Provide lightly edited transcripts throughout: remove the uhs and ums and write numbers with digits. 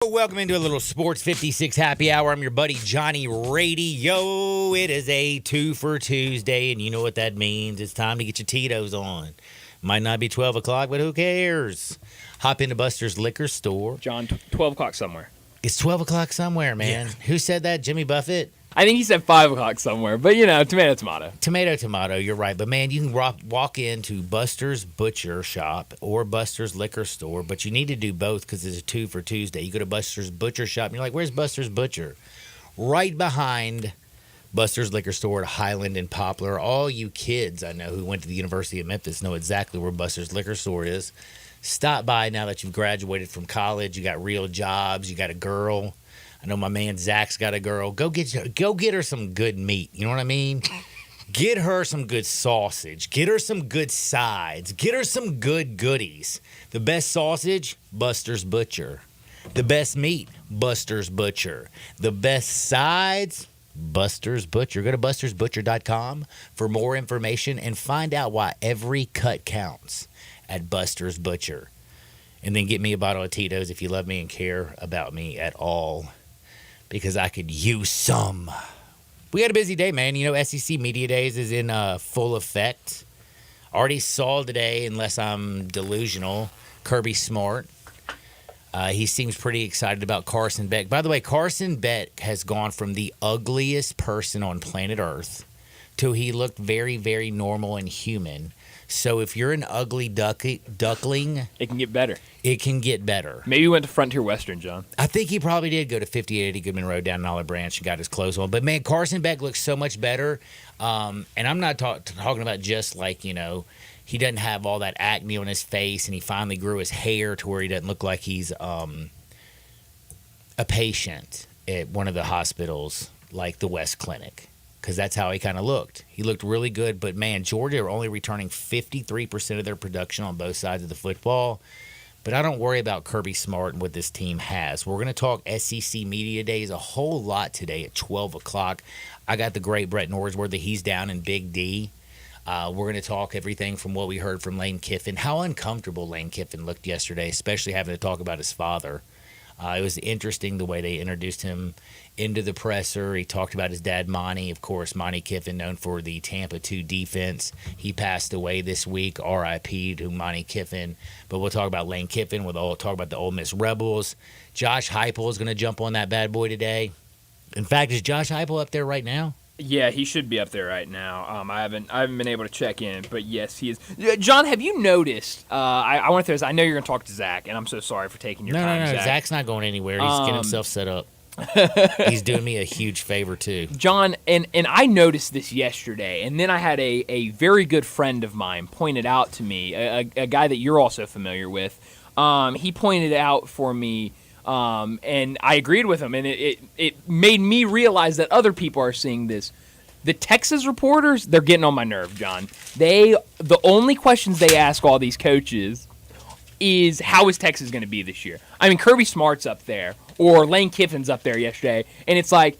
Welcome into a little Sports 56 happy hour. I'm your buddy Johnny Radio. It is a 2 for Tuesday, and you know what that means. It's time to get your Tito's on. Might not be 12 o'clock, but who cares? Hop into Buster's Liquor Store. John, 12 o'clock somewhere. It's 12 o'clock somewhere, man. Yeah. Who said that? Jimmy Buffett? I think he said 5 o'clock somewhere, but tomato, tomato. Tomato, tomato, you're right. But, man, you can walk into Buster's Butcher Shop or Buster's Liquor Store, but you need to do both because it's a 2 for Tuesday. You go to Buster's Butcher Shop, and you're like, where's Buster's Butcher? Right behind Buster's Liquor Store at Highland and Poplar. All you kids I know who went to the University of Memphis know exactly where Buster's Liquor Store is. Stop by now that you've graduated from college. You got real jobs. You got a girl. I know my man Zach's got a girl. Go get her some good meat. You know what I mean? Get her some good sausage. Get her some good sides. Get her some good goodies. The best sausage, Buster's Butcher. The best meat, Buster's Butcher. The best sides, Buster's Butcher. Go to bustersbutcher.com for more information and find out why every cut counts at Buster's Butcher. And then get me a bottle of Tito's if you love me and care about me at all, because I could use some. We had a busy day, man. You know, SEC Media Days is in full effect. Already saw today, unless I'm delusional, Kirby Smart. He seems pretty excited about Carson Beck. By the way, Carson Beck has gone from the ugliest person on planet Earth to he looked very, very normal and human. So if you're an ugly duckling, it can get better. It can get better. Maybe he went to Frontier Western, John. I think he probably did go to 5880 Goodman Road down in Olive Branch and got his clothes on. But, man, Carson Beck looks so much better. And I'm not talking about just like, he doesn't have all that acne on his face and he finally grew his hair to where he doesn't look like he's a patient at one of the hospitals like the West Clinic. Because that's how he kind of looked. He looked really good. But, man, Georgia are only returning 53% of their production on both sides of the football. But I don't worry about Kirby Smart and what this team has. We're going to talk SEC Media Days a whole lot today at 12 o'clock. I got the great Brett Norsworthy. He's down in Big D. We're going to talk everything from what we heard from Lane Kiffin. How uncomfortable Lane Kiffin looked yesterday, especially having to talk about his father. It was interesting the way they introduced him into the presser. He talked about his dad, Monty. Of course, Monty Kiffin, known for the Tampa 2 defense. He passed away this week, R.I.P. to Monty Kiffin. But we'll talk about Lane Kiffin. We'll talk about the Ole Miss Rebels. Josh Heupel is going to jump on that bad boy today. In fact, is Josh Heupel up there right now? Yeah, he should be up there right now. I haven't been able to check in, but yes, he is. John, have you noticed? I want to throw this. I know you're going to talk to Zach, and I'm so sorry for taking your time. No. Zach. Zach's not going anywhere. He's getting himself set up. He's doing me a huge favor too, John. And I noticed this yesterday, and then I had a very good friend of mine pointed out to me, a guy that you're also familiar with. He pointed out for me. And I agreed with him, and it made me realize that other people are seeing this. The Texas reporters, they're getting on my nerve, John. The only questions they ask all these coaches is, how is Texas going to be this year? I mean, Kirby Smart's up there, or Lane Kiffin's up there yesterday, and it's like,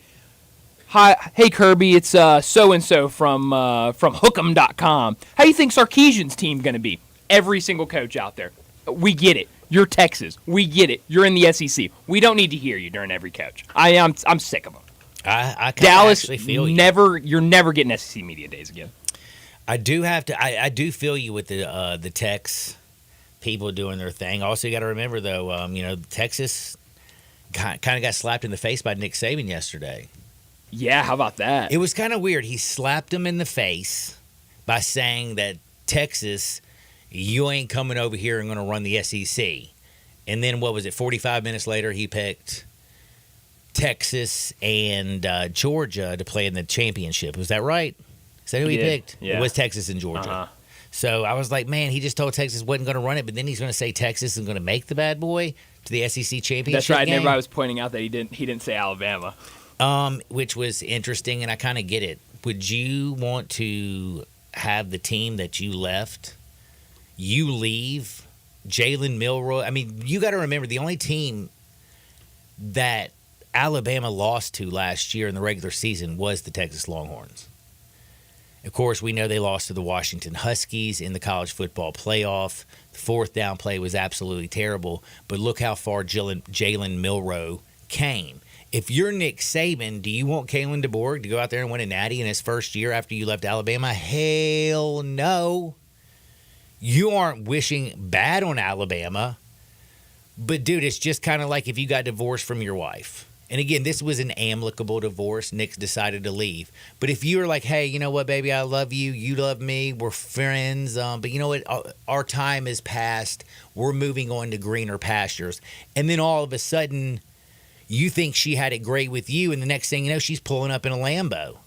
hi, hey Kirby, it's so-and-so from Hookem.com. How do you think Sarkisian's team going to be? Every single coach out there. We get it. You're Texas. We get it. You're in the SEC. We don't need to hear you during every coach. I'm sick of them. I Dallas, actually feel you're never getting SEC Media Days again. I do have to. I do feel you with the Tex people doing their thing. Also, you got to remember though, Texas kind of got slapped in the face by Nick Saban yesterday. Yeah, how about that? It was kind of weird. He slapped him in the face by saying that Texas, you ain't coming over here and going to run the SEC. And then, 45 minutes later, he picked Texas and Georgia to play in the championship. Was that right? Is that who he picked? Yeah. It was Texas and Georgia. Uh-huh. So I was like, man, he just told Texas wasn't going to run it, but then he's going to say Texas is going to make the bad boy to the SEC championship. That's right. game. And everybody was pointing out that he didn't say Alabama. Which was interesting, and I kind of get it. Would you want to have the team that you left? You leave Jalen Milroy. I mean, you got to remember the only team that Alabama lost to last year in the regular season was the Texas Longhorns. Of course, we know they lost to the Washington Huskies in the college football playoff. The fourth down play was absolutely terrible, but look how far Jalen Milroe came. If you're Nick Saban, do you want Kalen DeBoer to go out there and win a natty in his first year after you left Alabama? Hell no. You aren't wishing bad on Alabama. But, dude, it's just kind of like if you got divorced from your wife. And, again, this was an amicable divorce. Nick decided to leave. But if you were like, hey, you know what, baby, I love you. You love me. We're friends. But you know what? Our time is past. We're moving on to greener pastures. And then all of a sudden, you think she had it great with you. And the next thing you know, she's pulling up in a Lambo.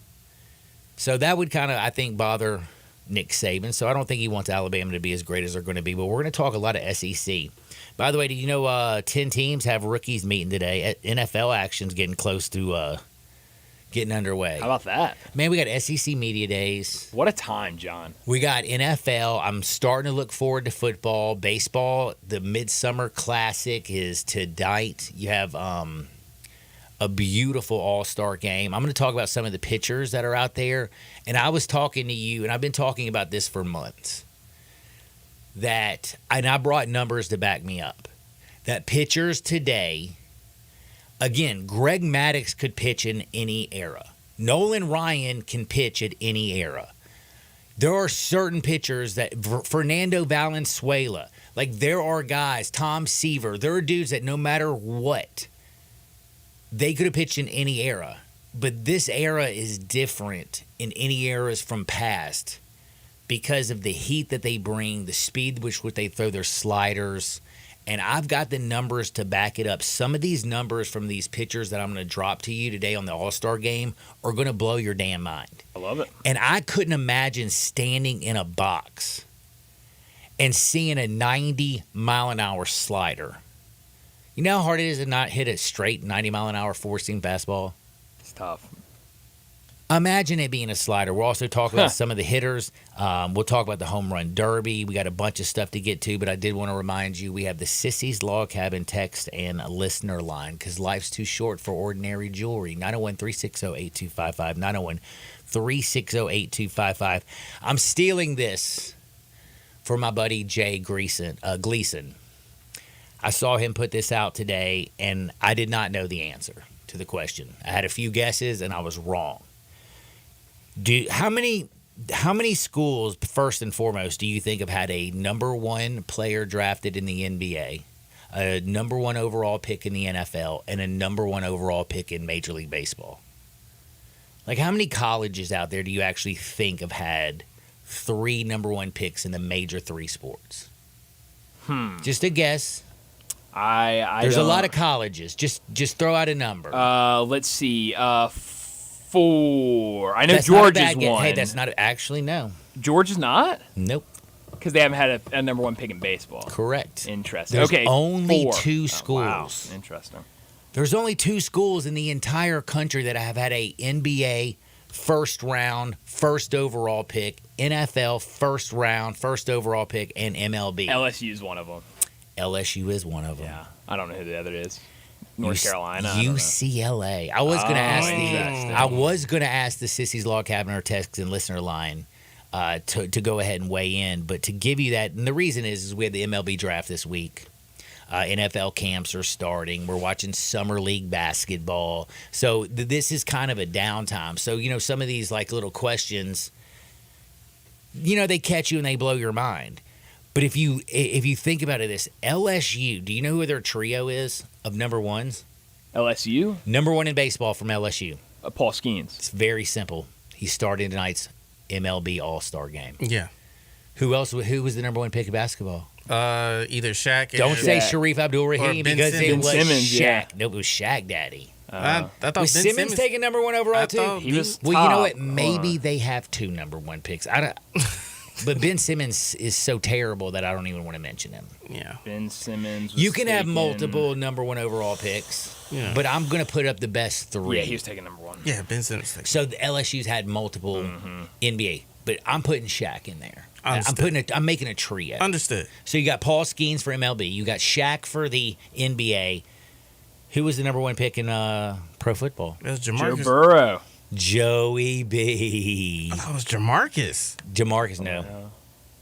So that would kind of, I think, bother Nick Saban. So I don't think he wants Alabama to be as great as they're going to be. But we're going to talk a lot of SEC. By the way, do you know 10 teams have rookies meeting today? NFL action's getting close to getting underway. How about that? Man, we got SEC Media Days. What a time, John. We got NFL. I'm starting to look forward to football. Baseball, the Midsummer Classic is tonight. You have a beautiful all-star game. I'm going to talk about some of the pitchers that are out there. And I was talking to you, and I've been talking about this for months. And I brought numbers to back me up, that pitchers today, again, Greg Maddux could pitch in any era. Nolan Ryan can pitch at any era. There are certain pitchers that, Fernando Valenzuela, like there are guys, Tom Seaver, there are dudes that no matter what, they could have pitched in any era. But this era is different in any eras from past. Because of the heat that they bring, the speed which they throw their sliders, and I've got the numbers to back it up. Some of these numbers from these pitchers that I'm going to drop to you today on the All-Star Game are going to blow your damn mind. I love it. And I couldn't imagine standing in a box and seeing a 90-mile-an-hour slider. You know how hard it is to not hit a straight 90-mile-an-hour four-seam fastball? It's tough. Imagine it being a slider. We'll also talk about some of the hitters. We'll talk about the home run derby. We got a bunch of stuff to get to, but I did want to remind you we have the Sissy's Log Cabin text and a listener line because life's too short for ordinary jewelry. 901-360-8255. 901-360-8255. I'm stealing this for my buddy Jay Gleason. I saw him put this out today, and I did not know the answer to the question. I had a few guesses, and I was wrong. How many schools, first and foremost, do you think have had a number one player drafted in the NBA, a number one overall pick in the NFL, and a number one overall pick in Major League Baseball? Like, how many colleges out there do you actually think have had 3 number one picks in the major 3 sports? Just a guess. There's a lot of colleges. Just throw out a number. Let's see. 4. I know That's George not a is bad guess. one. Hey, that's not actually no. George is not? Nope. Because they haven't had a number one pick in baseball. Correct. Interesting. There's okay, only 4. 2 schools. Wow. Interesting. There's only 2 schools in the entire country that have had a NBA first round, first overall pick, NFL first round, first overall pick, and MLB. LSU is one of them. LSU is one of them. Yeah. I don't know who the other is. North Carolina. UCLA. I was going to ask interesting. the Sissy's Log Cabin or text and listener line to go ahead and weigh in, but to give you that, and the reason is we had the MLB draft this week. NFL camps are starting. We're watching summer league basketball. So this is kind of a downtime. So, some of these like little questions, they catch you and they blow your mind. But if you think about it, this LSU, do you know who their trio is of number ones? LSU? Number one in baseball from LSU. Paul Skeens. It's very simple. He started tonight's MLB All-Star game. Yeah. Who else? Who was the number one pick of basketball? Either Shaq. Don't say Sharif Abdul-Rahim because it was Simmons, Shaq. yeah. No, it was Shaq Daddy. I thought Was Ben Simmons taking number one overall too? He was Well, you know what? top. Maybe they have 2 number one picks. I don't. But Ben Simmons is so terrible that I don't even want to mention him. Yeah. Ben Simmons was You can have taken- multiple number one overall picks, Yeah. but I'm going to put up the best 3. Yeah, he was taking number 1. Yeah, Ben Simmons. So the LSU's had multiple NBA, but I'm putting Shaq in there. Understood. I'm making a trio. Understood. So you got Paul Skeens for MLB, you got Shaq for the NBA. Who was the number one pick in pro football? That's Joe Jamarcus. Burrow. Joey B. I thought it was Jamarcus. Jamarcus, no.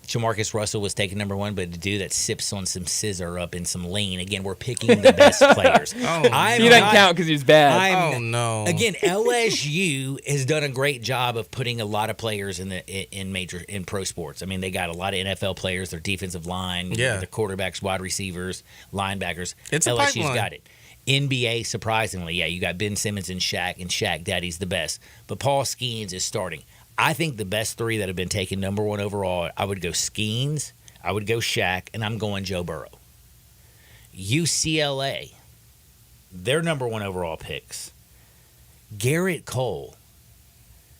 Jamarcus Russell was taken number 1, but a dude that sips on some scissor up and some lean. Again, we're picking the best players. Oh, He doesn't count because he's bad. Oh, no. Again, LSU has done a great job of putting a lot of players in pro sports. I mean, they got a lot of NFL players, their defensive line, the quarterbacks, wide receivers, linebackers. It's a LSU's pipeline. got it. NBA, surprisingly, you got Ben Simmons and Shaq Daddy's the best. But Paul Skeens is starting. I think the best 3 that have been taken number 1 overall, I would go Skeens, I would go Shaq, and I'm going Joe Burrow. UCLA, their number 1 overall picks. Garrett Cole.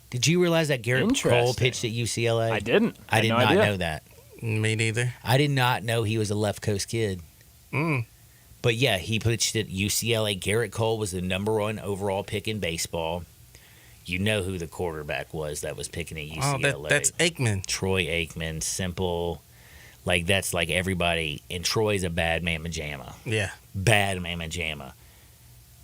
Did you realize that Garrett Cole pitched at UCLA? I didn't. I did had no not idea. know that. Me neither. I did not know he was a left coast kid. But yeah, he pitched at UCLA. Garrett Cole was the number 1 overall pick in baseball. You know who the quarterback was that was picking at UCLA. Oh, that's Aikman. Troy Aikman. Simple. Like, that's like everybody. And Troy's a bad mamma jamma. Yeah. Bad mamma jamma.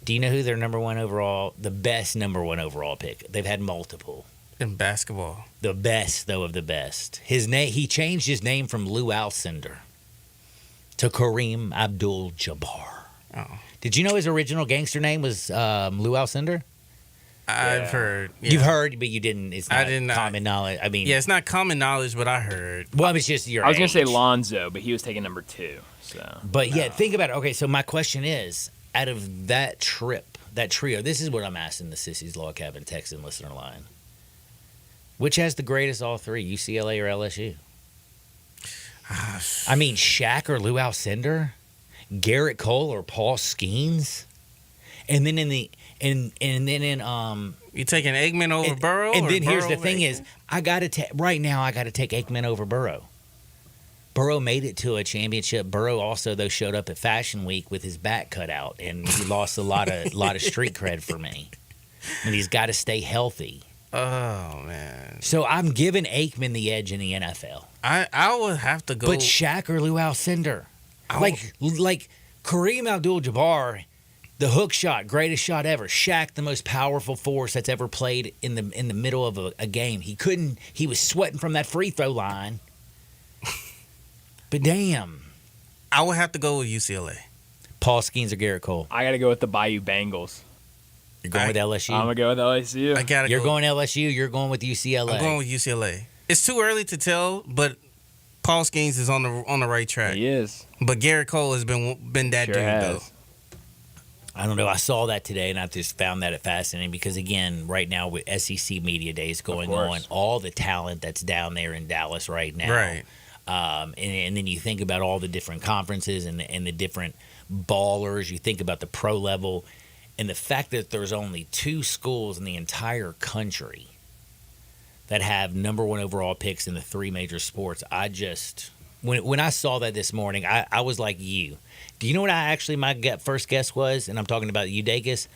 Do you know who their number 1 overall, the best number 1 overall pick? They've had multiple. In basketball. The best, though, of the best. He changed his name from Lou Alcindor to Kareem Abdul-Jabbar. Oh. Did you know his original gangster name was Lou Alcindor? I've heard. Yeah. You've heard, but you didn't. It's not I did not. common knowledge. I mean, Yeah, it's not common knowledge, but I heard. well, it's just your I was going to say age. Lonzo, but he was taking number 2. So. But yeah, think about it. Okay, so my question is, out of that trip, that trio, this is what I'm asking the Sissy's Log Cabin text and listener line. Which has the greatest all 3, UCLA or LSU? I mean, Shaq or Lou Alcindor? Garrett Cole or Paul Skeens? And then you taking Aikman over Burrow? And or then here's Burrow the thing over is, right now I got to take Aikman over Burrow. Burrow made it to a championship. Burrow also, though, showed up at Fashion Week with his back cut out, and he lost a lot of street cred for me. And he's got to stay healthy. Oh, man. So I'm giving Aikman the edge in the NFL. I would have to go. But Shaq or Lou Alcindor, like Kareem Abdul-Jabbar, the hook shot, greatest shot ever. Shaq, the most powerful force that's ever played in the middle of a game. He was sweating from that free throw line. But damn, I would have to go with UCLA. Paul Skeens or Garrett Cole? I got to go with the Bayou Bengals. You're going with LSU. I'm going to go with LSU. I gotta. You're going LSU. You're going with UCLA. I'm going with UCLA. It's too early to tell, but Paul Skeens is on the right track. He is. But Garrett Cole has been that Sure dude has. though. I don't know. I saw that today, and I just found that fascinating because, again, right now with SEC Media Days going on, all the talent that's down there in Dallas right now. Right. And then you think about all the different conferences and the different ballers. You think about the pro level. And the fact that there's only 2 schools in the entire country that have number 1 overall picks in the 3 major sports, when I saw that this morning, I was like you. Do you know what my first guess was? And I'm talking about Eudagus.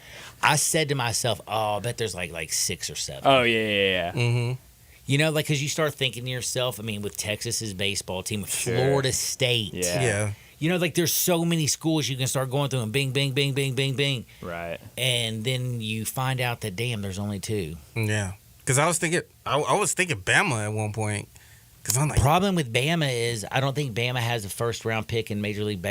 I said to myself, oh, I bet there's like 6 or 7. Oh, yeah. Mm-hmm. You know, like, because you start thinking to yourself, I mean, with Texas's baseball team, with Florida State. Yeah. You know, like, there's so many schools you can start going through and bing, bing, bing, bing, bing, bing. Right. And then you find out that, damn, there's only 2. Yeah. Because I was thinking Bama at one point. Because I'm like, Problem with Bama is I don't think Bama has a first-round pick in Major League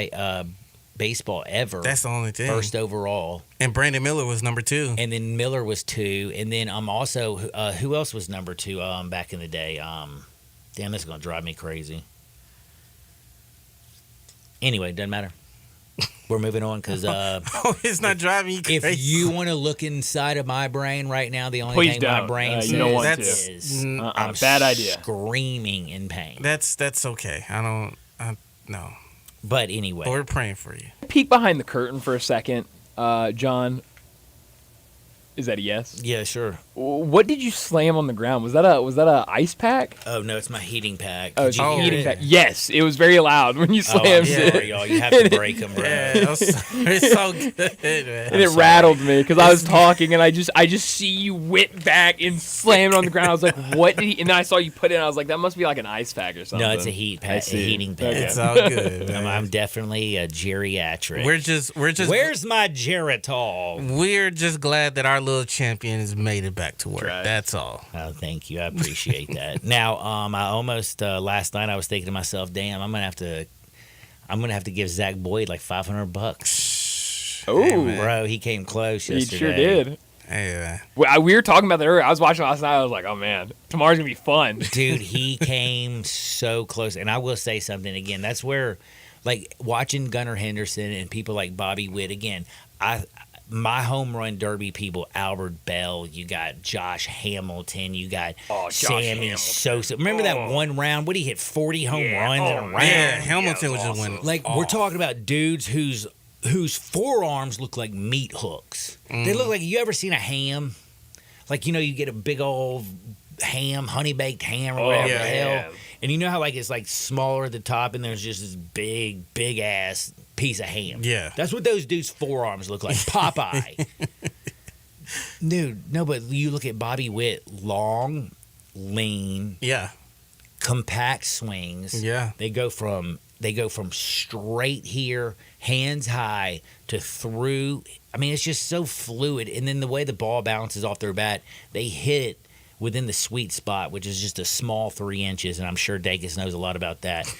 Baseball ever. that's the only thing. First overall. And Brandon Miller was number 2. And then Miller was 2. And then also, who else was number 2 back in the day? Damn, this is going to drive me crazy. Anyway, doesn't matter. We're moving on because It's not driving you crazy. if you want to look inside of my brain right now, the only Please thing my don't. brain You says don't want to. is I'm bad idea. screaming in pain. That's okay. No. But anyway, But we're praying for you. Peek behind the curtain for a second, John. Is that a yes? yeah, sure. What did you slam on the ground? Was that a ice pack? Oh no, it's my heating pack. Oh, Did it's you a hear heating it? pack. Yes, it was very loud when you Oh, I'm slammed sorry, it. y'all. You have to break them, bro. Yeah, it's so good, man. And it rattled me because I was talking and I just see you whip back and slam it on the ground. I was like, "What did he?" And then I saw you put it in. I was like, "That must be like an ice pack or something." No, it's a heating pad. It's all good, man. I'm definitely a geriatric. We're just Where's my Geritol? We're just glad that our our little champion has made it back to work. Right. That's all. Oh, thank you. I appreciate that. Now, I almost last night I was thinking to myself, damn, I'm gonna have to give Zach Boyd like $500. Oh, man. Bro, he came close he yesterday. sure did. Hey, man. We were talking about that earlier. I was watching last night. I was like, oh man, tomorrow's gonna be fun. Dude, he came so close. And I will say something again. That's where, like, watching Gunnar Henderson and people like Bobby Witt again. My home run derby people, Albert Bell, you got Josh Hamilton, you got Josh Sammy Hamilton. Sosa. Remember that one round? What, he hit 40 home runs in a round? Yeah, Hamilton was just winning. Like, we're talking about dudes whose forearms look like meat hooks. They look like, you ever seen a ham? Like, you get a big old ham, honey baked ham or whatever the hell. yeah. And you know how, like, it's like smaller at the top and there's just this big ass piece of ham. Yeah. That's what those dudes' forearms look like. Popeye. Dude, no, but you look at Bobby Witt, long, lean, Yeah. compact swings. Yeah. They go from straight here, hands high, to through. I mean, it's just so fluid. And then the way the ball bounces off their bat, they hit it within the sweet spot, which is just a small 3 inches. And I'm sure Dacus knows a lot about that.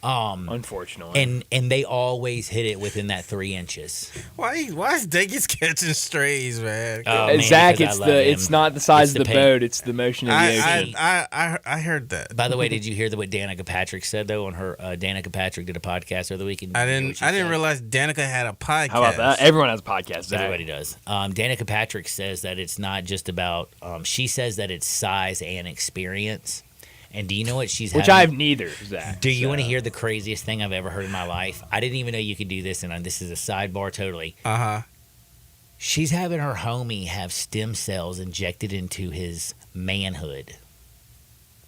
Unfortunately. And they always hit it within that 3 inches. Why is Dacus catching strays, man? Oh, man, Zach, because I love it's him. not the size It's of the paint. boat; it's the motion of the ocean. I heard that. By the way, did you hear what Danica Patrick said though on her? Danica Patrick did a podcast over the weekend. I didn't realize Danica had a podcast. How about that? Everyone has a podcast. Zach. Everybody does. Danica Patrick says that it's not just about. She says that it's size and experience. And do you know what she's? Which having? I have neither, Zach. Do you want to so. hear the craziest thing I've ever heard in my life? I didn't even know you could do this, and this is a sidebar totally. Uh-huh. She's having her homie have stem cells injected into his manhood.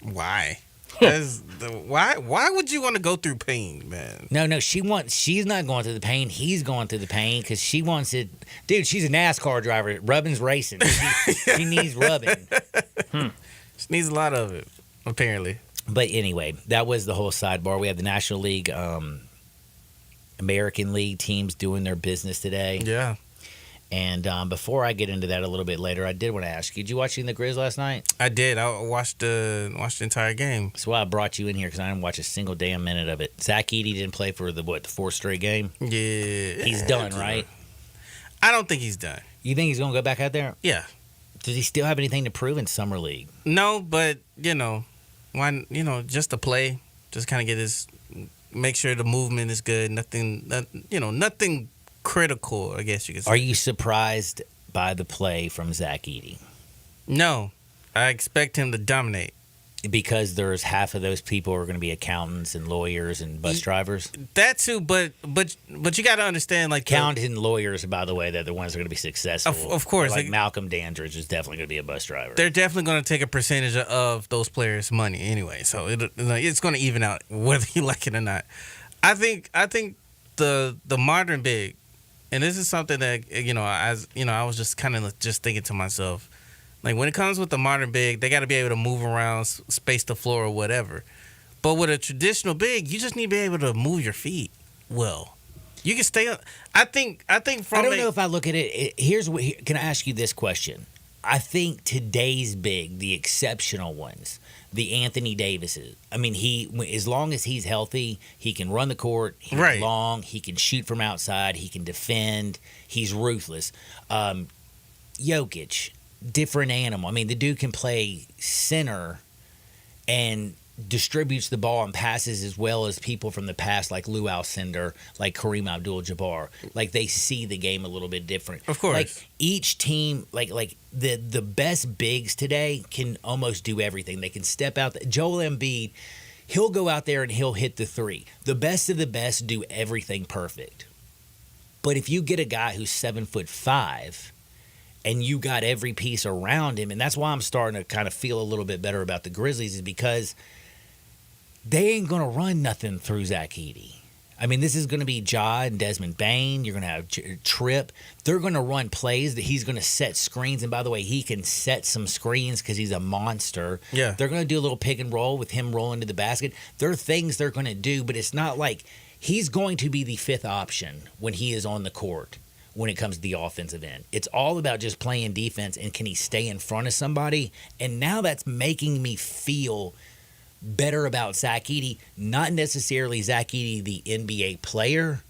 Why? Why would you want to go through pain, man? No, she's not going through the pain. He's going through the pain because she wants it. Dude, she's a NASCAR driver. Rubbing's racing. She needs rubbing. She needs a lot of it, apparently. But anyway, that was the whole sidebar. We have the National League, American League teams doing their business today. Yeah. And before I get into that a little bit later, I did want to ask you, did you watch the Grizz last night? I did. I watched the entire game. That's why I brought you in here, because I didn't watch a single damn minute of it. Zach Edey didn't play for the fourth straight game? Yeah. He's done, right? I don't think he's done. You think he's going to go back out there? Yeah. Does he still have anything to prove in Summer League? No, but, why, just to play, just kind of make sure the movement is good. Nothing critical, I guess you could say. Are you surprised by the play from Zach Edey? No. I expect him to dominate. Because there's half of those people are going to be accountants and lawyers and bus drivers? That too, but you got to understand, like... Accountants and lawyers, by the way, they're the ones that are going to be successful. Of course. Like Malcolm Dandridge is definitely going to be a bus driver. They're definitely going to take a percentage of those players' money anyway, so it's going to even out whether you like it or not. I think the modern big, and this is something that I was just kind of just thinking to myself, like when it comes with the modern big, they got to be able to move around, space the floor or whatever. But with a traditional big, you just need to be able to move your feet well. You can stay up. I think from I don't know if I look at it. Can I ask you this question? I think today's big, the exceptional ones, the Anthony Davises. I mean, as long as he's healthy, he can run the court. He's Right. long. He can shoot from outside. He can defend. He's ruthless. Jokic, different animal. I mean, the dude can play center and distributes the ball and passes as well as people from the past like Lou Alcindor, like Kareem Abdul-Jabbar. Like they see the game a little bit different. Of course. Like each team, like the best bigs today can almost do everything. They can step out. Joel Embiid, he'll go out there and he'll hit the three. The best of the best do everything perfect. But if you get a guy who's 7'5" and you got every piece around him, and that's why I'm starting to kind of feel a little bit better about the Grizzlies, is because they ain't going to run nothing through Zach Edey. I mean, this is going to be Ja and Desmond Bain. You're going to have Tripp. They're going to run plays that he's going to set screens. And by the way, he can set some screens because he's a monster. Yeah. They're going to do a little pick and roll with him rolling to the basket. There are things they're going to do, but it's not like he's going to be the fifth option when he is on the court. when it comes to the offensive end. It's all about just playing defense and can he stay in front of somebody? And now that's making me feel better about Zach Edey. Not necessarily Zach Edey, the NBA player,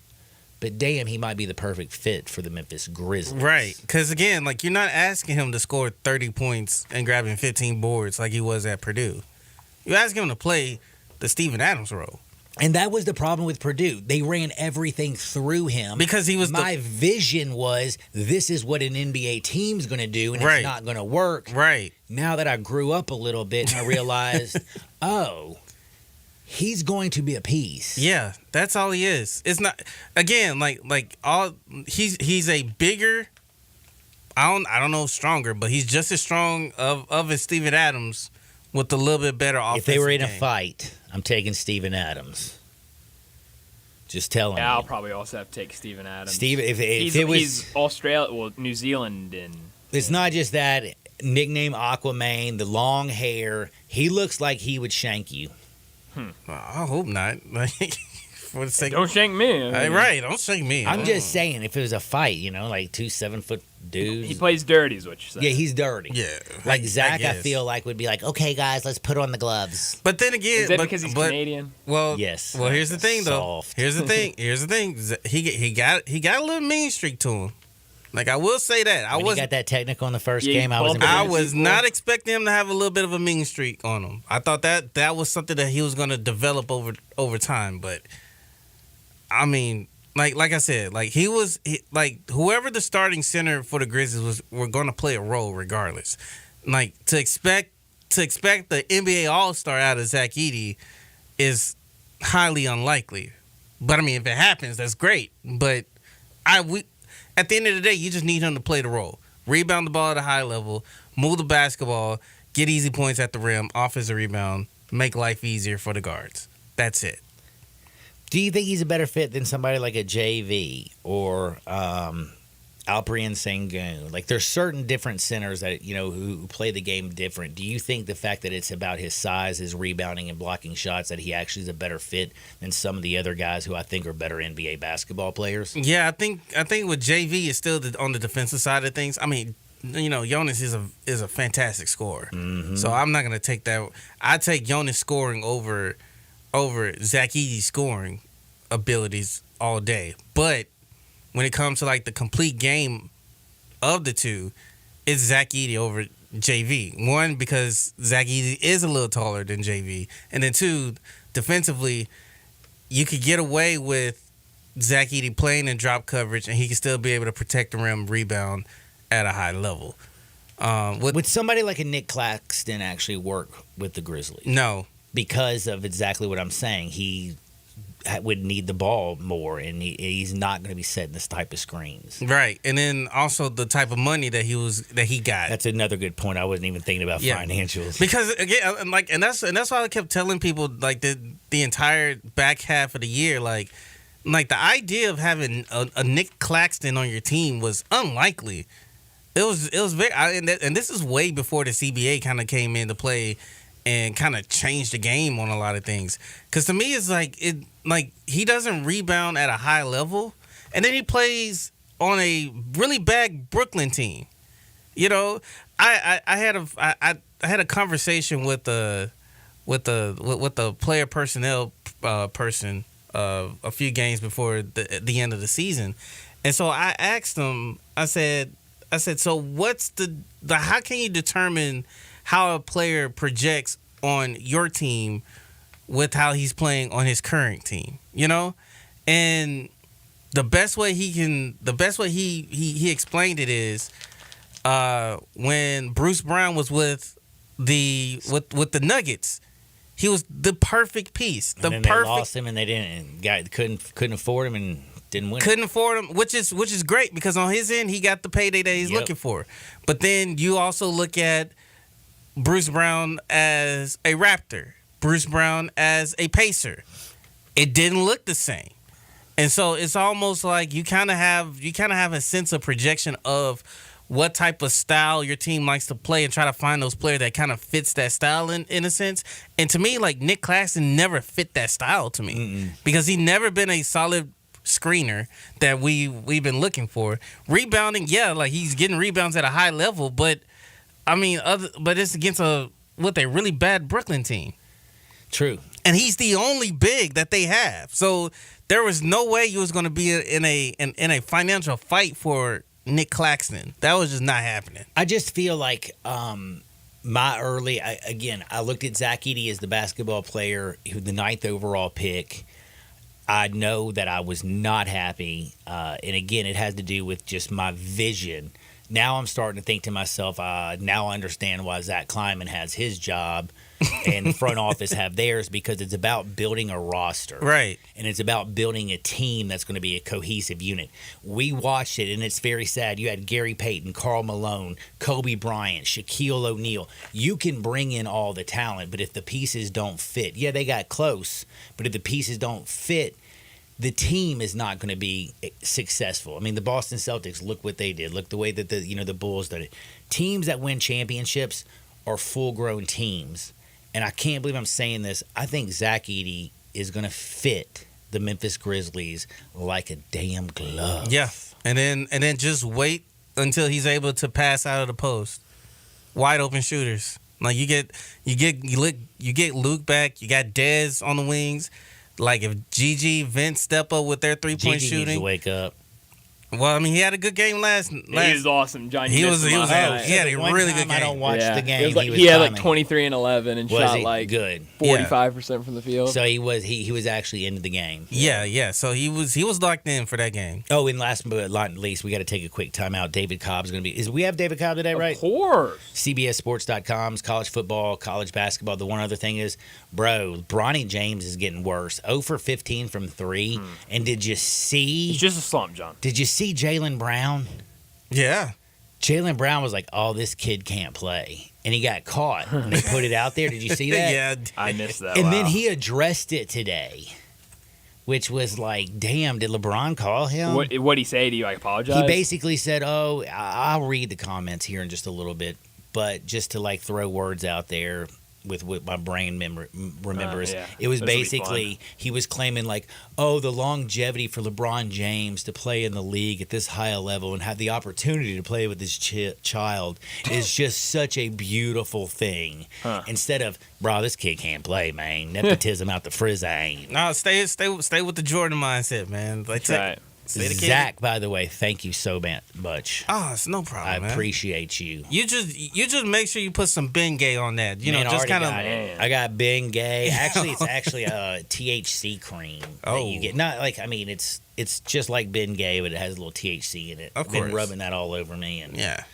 but damn, he might be the perfect fit for the Memphis Grizzlies. Right. Because, again, like, you're not asking him to score 30 points and grabbing 15 boards like he was at Purdue. You're asking him to play the Steven Adams role. And that was the problem with Purdue. They ran everything through him. Because he was My vision was, this is what an NBA team's going to do, and Right. it's not going to work. Right. Now that I grew up a little bit and I realized, oh, he's going to be a piece. Yeah, that's all he is. It's not, again, he's a bigger, I don't know, stronger, but he's just as strong of as Steven Adams with a little bit better offensive If they were in a game. fight, I'm taking Steven Adams. Just telling Yeah, I'll you. probably also have to take Steven Adams. Steve, if he's, it was, he's Australia, well, New Zealand, and it's not just that nickname Aquaman, the long hair. He looks like he would shank you. I hope not. For the sake don't shank me. right, don't shake me. I'm just saying, if it was a fight, like 2 7-foot dudes. He plays dirty, is what you're saying. Yeah, he's dirty. Yeah, Like Zach, I guess. feel like would be like, okay, guys, let's put on the gloves. But then again, Is that because he's Canadian? Well, Yes. Well, here's the thing, though. Soft. Here's the thing. He got a little mean streak to him. Like, I will say that. When he got that technical in the first Yeah, game, I was bumped I him. impressed. was not expecting him to have a little bit of a mean streak on him. I thought that was something that he was going to develop over time. But I mean, like I said, like whoever the starting center for the Grizzlies were going to play a role regardless. Like to expect the NBA All-Star out of Zach Edey is highly unlikely. But I mean, if it happens, that's great. But at the end of the day, you just need him to play the role. Rebound the ball at a high level, move the basketball, get easy points at the rim, offensive rebound, make life easier for the guards. That's it. Do you think he's a better fit than somebody like a JV or Alperen Sengun? Like, there's certain different centers that, who play the game different. Do you think the fact that it's about his size, his rebounding and blocking shots, that he actually is a better fit than some of the other guys who I think are better NBA basketball players? Yeah, I think with JV is still on the defensive side of things. I mean, Jonas is a fantastic scorer. Mm-hmm. So I'm not gonna take that. I take Jonas scoring over Zach Edey's scoring abilities all day. But when it comes to like the complete game of the two, it's Zach Edey over JV. One, because Zach Edey is a little taller than JV, and then two, defensively, you could get away with Zach Edey playing in drop coverage, and he can still be able to protect the rim, rebound at a high level. Would somebody like a Nick Claxton actually work with the Grizzlies? No. Because of exactly what I'm saying. He would need the ball more, and he's not going to be setting this type of screens. Right, and then also the type of money that he got. That's another good point. I wasn't even thinking about financials. Because again, and that's why I kept telling people like the entire back half of the year, like the idea of having a Nick Claxton on your team was unlikely. It was very, and this is way before the CBA kind of came into play and kind of changed the game on a lot of things. Because to me, it's like he doesn't rebound at a high level, and then he plays on a really bad Brooklyn team. I had a conversation with the player personnel person a few games before the end of the season, and so I asked him. I said, so what's how can you determine how a player projects on your team with how he's playing on his current team, And the best way he explained it is when Bruce Brown was with the Nuggets, he was the perfect piece. And then they lost him, and they couldn't afford him and didn't win. Couldn't afford him, which is great because on his end he got the payday that he's looking for. But then you also look at Bruce Brown as a Raptor, Bruce Brown as a Pacer. It didn't look the same, and so it's almost like you kind of have a sense of projection of what type of style your team likes to play and try to find those players that kind of fits that style in a sense. And to me, like Nick Claxton never fit that style to me because he never been a solid screener that we've been looking for. Rebounding, yeah, like he's getting rebounds at a high level, but I mean, but it's against a really bad Brooklyn team. True. And he's the only big that they have. So there was no way he was going to be in a financial fight for Nick Claxton. That was just not happening. I just feel like I looked at Zach Edey as the basketball player, who the 9th overall pick. I know that I was not happy. And again, it has to do with just my vision. Now I'm starting to think to myself, now I understand why Zach Kleiman has his job and the front office have theirs, because it's about building a roster. Right. And it's about building a team that's going to be a cohesive unit. We watched it, and it's very sad. You had Gary Payton, Karl Malone, Kobe Bryant, Shaquille O'Neal. You can bring in all the talent, but if the pieces don't fit, yeah, they got close, but if the pieces don't fit, the team is not going to be successful. I mean, the Boston Celtics, look what they did. Look the way that the Bulls did it. Teams that win championships are full-grown teams. And I can't believe I'm saying this. I think Zach Edey is going to fit the Memphis Grizzlies like a damn glove. Yeah, and then just wait until he's able to pass out of the post. Wide open shooters. Like you get Luke back. You got Dez on the wings. Like if Gigi, Vince step up with their 3-point Gigi shooting. needs to wake up. Well, I mean, he had a good game last. He was awesome, John. He had a really good game. I don't watch the game. He had like 23 and 11 and shot like good 45% from the field. So he was actually into the game. Yeah. So he was locked in for that game. Oh, and last but not least, we got to take a quick timeout. David Cobb's going to be. We have David Cobb today, right? Of course. CBSSports.com's college football, college basketball. The one other thing is, bro, Bronny James is getting worse. 0 for 15 from 3. And did you see? It's just a slump, John. Did you see Jaylen Brown? Yeah. Jaylen Brown was like, oh, this kid can't play. And he got caught. And they put it out there. Did you see that? Yeah. I missed that. And then he addressed it today, which was like, damn, did LeBron call him? What'd he say? Do you apologize? He basically said, oh, I'll read the comments here in just a little bit. But just to like throw words out there with what my brain remembers, it was basically he was claiming like, oh, the longevity for LeBron James to play in the league at this high a level and have the opportunity to play with his child is just such a beautiful thing. Instead of, bro, this kid can't play, man. Nepotism out the frizz ain't. No, stay with the Jordan mindset, man. Like, right. Zach, by the way, thank you so much. Oh, it's no problem. I appreciate you. You just make sure you put some Bengay on that. You know, just kind of. I got Bengay. Actually, it's actually a THC cream that you get. Not like, I mean, it's just like Bengay, but it has a little THC in it. Of course. I've been rubbing that all over me, and yeah.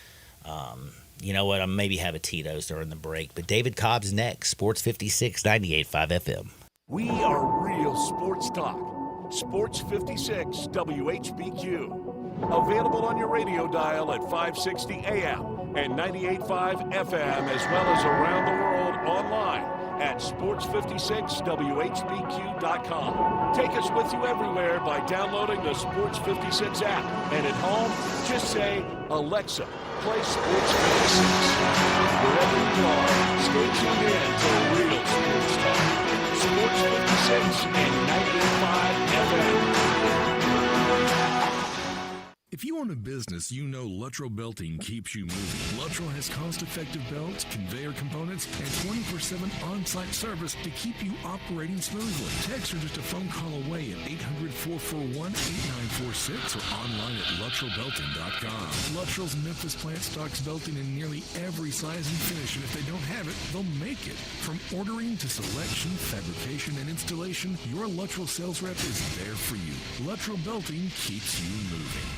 You know what? I'll maybe have a Tito's during the break. But David Cobb's next. Sports 56, 98.5 FM. We are real sports talk. Sports 56 WHBQ. Available on your radio dial at 560 AM and 98.5 FM, as well as around the world online at sports56whbq.com. Take us with you everywhere by downloading the Sports 56 app. And at home, just say, Alexa, play Sports 56. Wherever you are, stay tuned in to real sports talk. Sports 56 and 98.5 FM. If you own a business, you know Luttrell Belting keeps you moving. Luttrell has cost-effective belts, conveyor components, and 24/7 on-site service to keep you operating smoothly. Text or just a phone call away at 800-441-8946 or online at LuttrellBelting.com. Luttrell's Memphis plant stocks belting in nearly every size and finish, and if they don't have it, they'll make it. From ordering to selection, fabrication, and installation, your Luttrell sales rep is there for you. Luttrell Belting keeps you moving.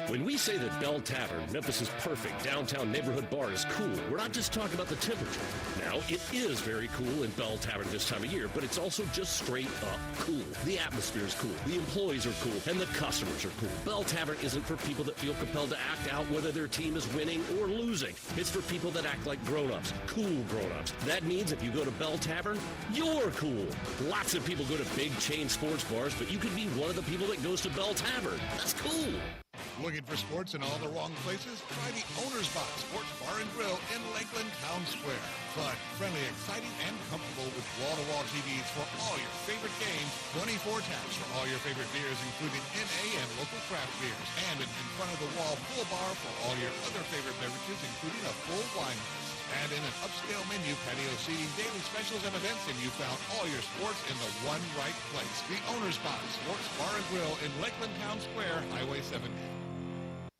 When we say that Bell Tavern, Memphis' perfect downtown neighborhood bar, is cool, we're not just talking about the temperature. Now, it is very cool in Bell Tavern this time of year, but it's also just straight up cool. The atmosphere is cool, the employees are cool, and the customers are cool. Bell Tavern isn't for people that feel compelled to act out whether their team is winning or losing. It's for people that act like grown-ups, cool grown-ups. That means if you go to Bell Tavern, you're cool. Lots of people go to big chain sports bars, but you could be one of the people that goes to Bell Tavern. That's cool. Looking for sports in all the wrong places? Try the Owner's Box Sports Bar and Grill in Lakeland Town Square. Fun, friendly, exciting, and comfortable with wall-to-wall TVs for all your favorite games, 24 taps for all your favorite beers, including NA and local craft beers, and an in-front-of-the-wall full bar for all your other favorite beverages, including a full wine list. And in an upscale menu, patio seating, daily specials, and events, and you found all your sports in the one right place. The Owner's Box Sports Bar and Grill in Lakeland Town Square, Highway 70.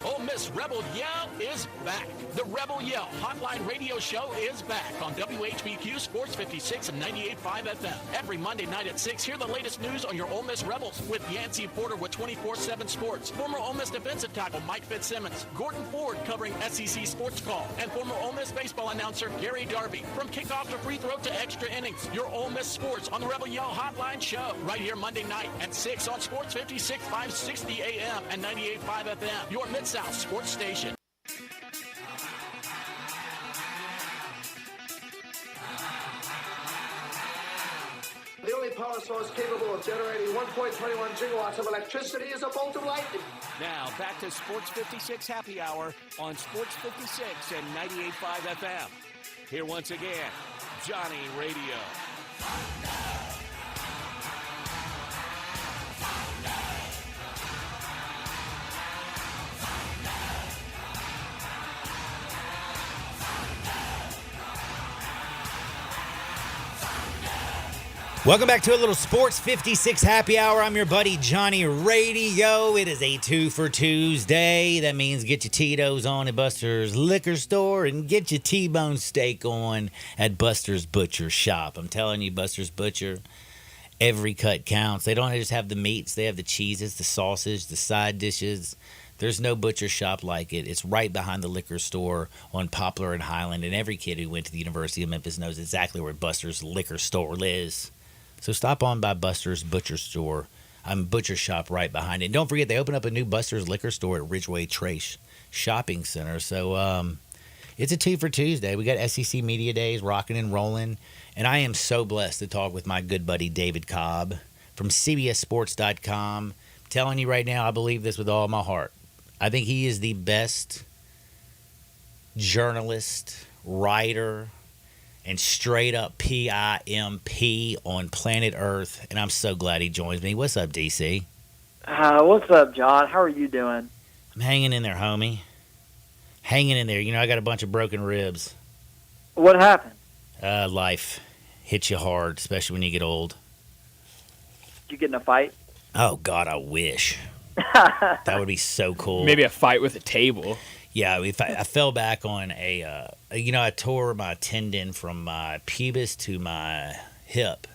Ole Miss Rebel Yell is back. The Rebel Yell Hotline Radio Show is back on WHBQ Sports 56 and 98.5 FM. Every Monday night at 6, hear the latest news on your Ole Miss Rebels with Yancey Porter with 24/7 Sports, former Ole Miss defensive tackle Mike Fitzsimmons, Gordon Ford covering SEC Sports Call, and former Ole Miss baseball announcer Gary Darby. From kickoff to free throw to extra innings, your Ole Miss sports on the Rebel Yell Hotline Show right here Monday night at 6 on Sports 56, 560 AM and 98.5 FM. Your Mid-South Sports Station. The only power source capable of generating 1.21 gigawatts of electricity is a bolt of lightning. Now, back to Sports 56 Happy Hour on Sports 56 and 98.5 FM. Here once again, Johnny Radio. Welcome back to a little Sports 56 Happy Hour. I'm your buddy Johnny Radio. It is a 2 for Tuesday. That means get your Tito's on at Buster's Liquor Store and get your T-bone steak on at Buster's Butcher Shop. I'm telling you, Buster's Butcher, every cut counts. They don't just have the meats. They have the cheeses, the sausage, the side dishes. There's no butcher shop like it. It's right behind the liquor store on Poplar and Highland, and every kid who went to the University of Memphis knows exactly where Buster's Liquor Store is. So stop on by Buster's Butcher Shop right behind it. And don't forget, they open up a new Buster's Liquor Store at Ridgeway Trace Shopping Center. So it's a 2 for Tuesday. We got SEC Media Days rocking and rolling. And I am so blessed to talk with my good buddy David Cobb from CBSSports.com. I'm telling you right now, I believe this with all my heart. I think he is the best journalist, writer, and straight up PIMP on planet Earth. And I'm so glad he joins me. What's up, DC? What's up, John? How are you doing? I'm hanging in there, homie. Hanging in there. You know, I got a bunch of broken ribs. What happened? Life hits you hard, especially when you get old. Did you get in a fight? Oh, God, I wish. That would be so cool. Maybe a fight with a table. Yeah, I fell back on I tore my tendon from my pubis to my hip.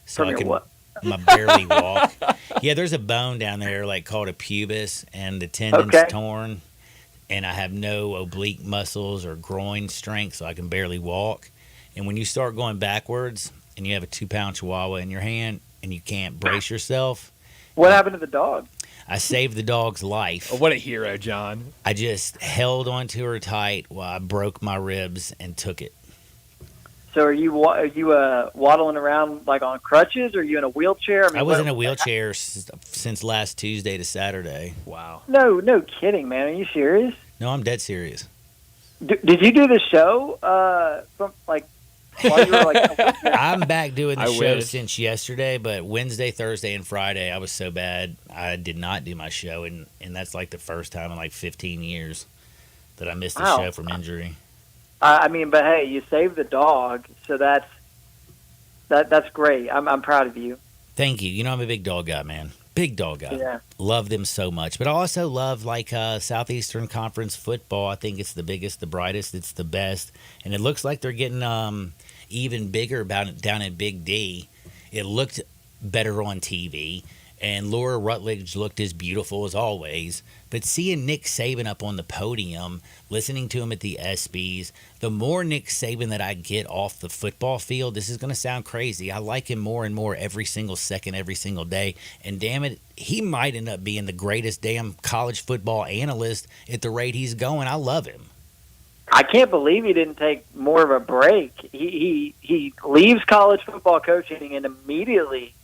So From your what? I barely walk. Yeah, there's a bone down there like called a pubis, and the tendon's torn, and I have no oblique muscles or groin strength, so I can barely walk. And when you start going backwards and you have a 2-pound chihuahua in your hand and you can't brace yourself. What happened to the dog? I saved the dog's life. Oh, what a hero, John. I just held onto her tight while I broke my ribs and took it. So are you waddling around like on crutches, or are you in a wheelchair? I was in a wheelchair since last Tuesday to Saturday. Wow. No kidding, man. Are you serious? No, I'm dead serious. Did you do the show from like while you were like? I'm back doing the show wish. since yesterday, but Wednesday, Thursday, and Friday I was so bad I did not do my show, and that's like the first time in like 15 years that I missed the show from injury. I mean, but hey, you saved the dog, so that's great. I'm proud of you. Thank you. You know I'm a big dog guy, man. Big dog guy. Yeah. Love them so much. But I also love like Southeastern Conference football. I think it's the biggest, the brightest, it's the best. And it looks like they're getting even bigger down at Big D. It looked better on TV. And Laura Rutledge looked as beautiful as always. But seeing Nick Saban up on the podium, listening to him at the ESPYs, the more Nick Saban that I get off the football field, this is going to sound crazy. I like him more and more every single second, every single day. And damn it, he might end up being the greatest damn college football analyst at the rate he's going. I love him. I can't believe he didn't take more of a break. He leaves college football coaching and immediately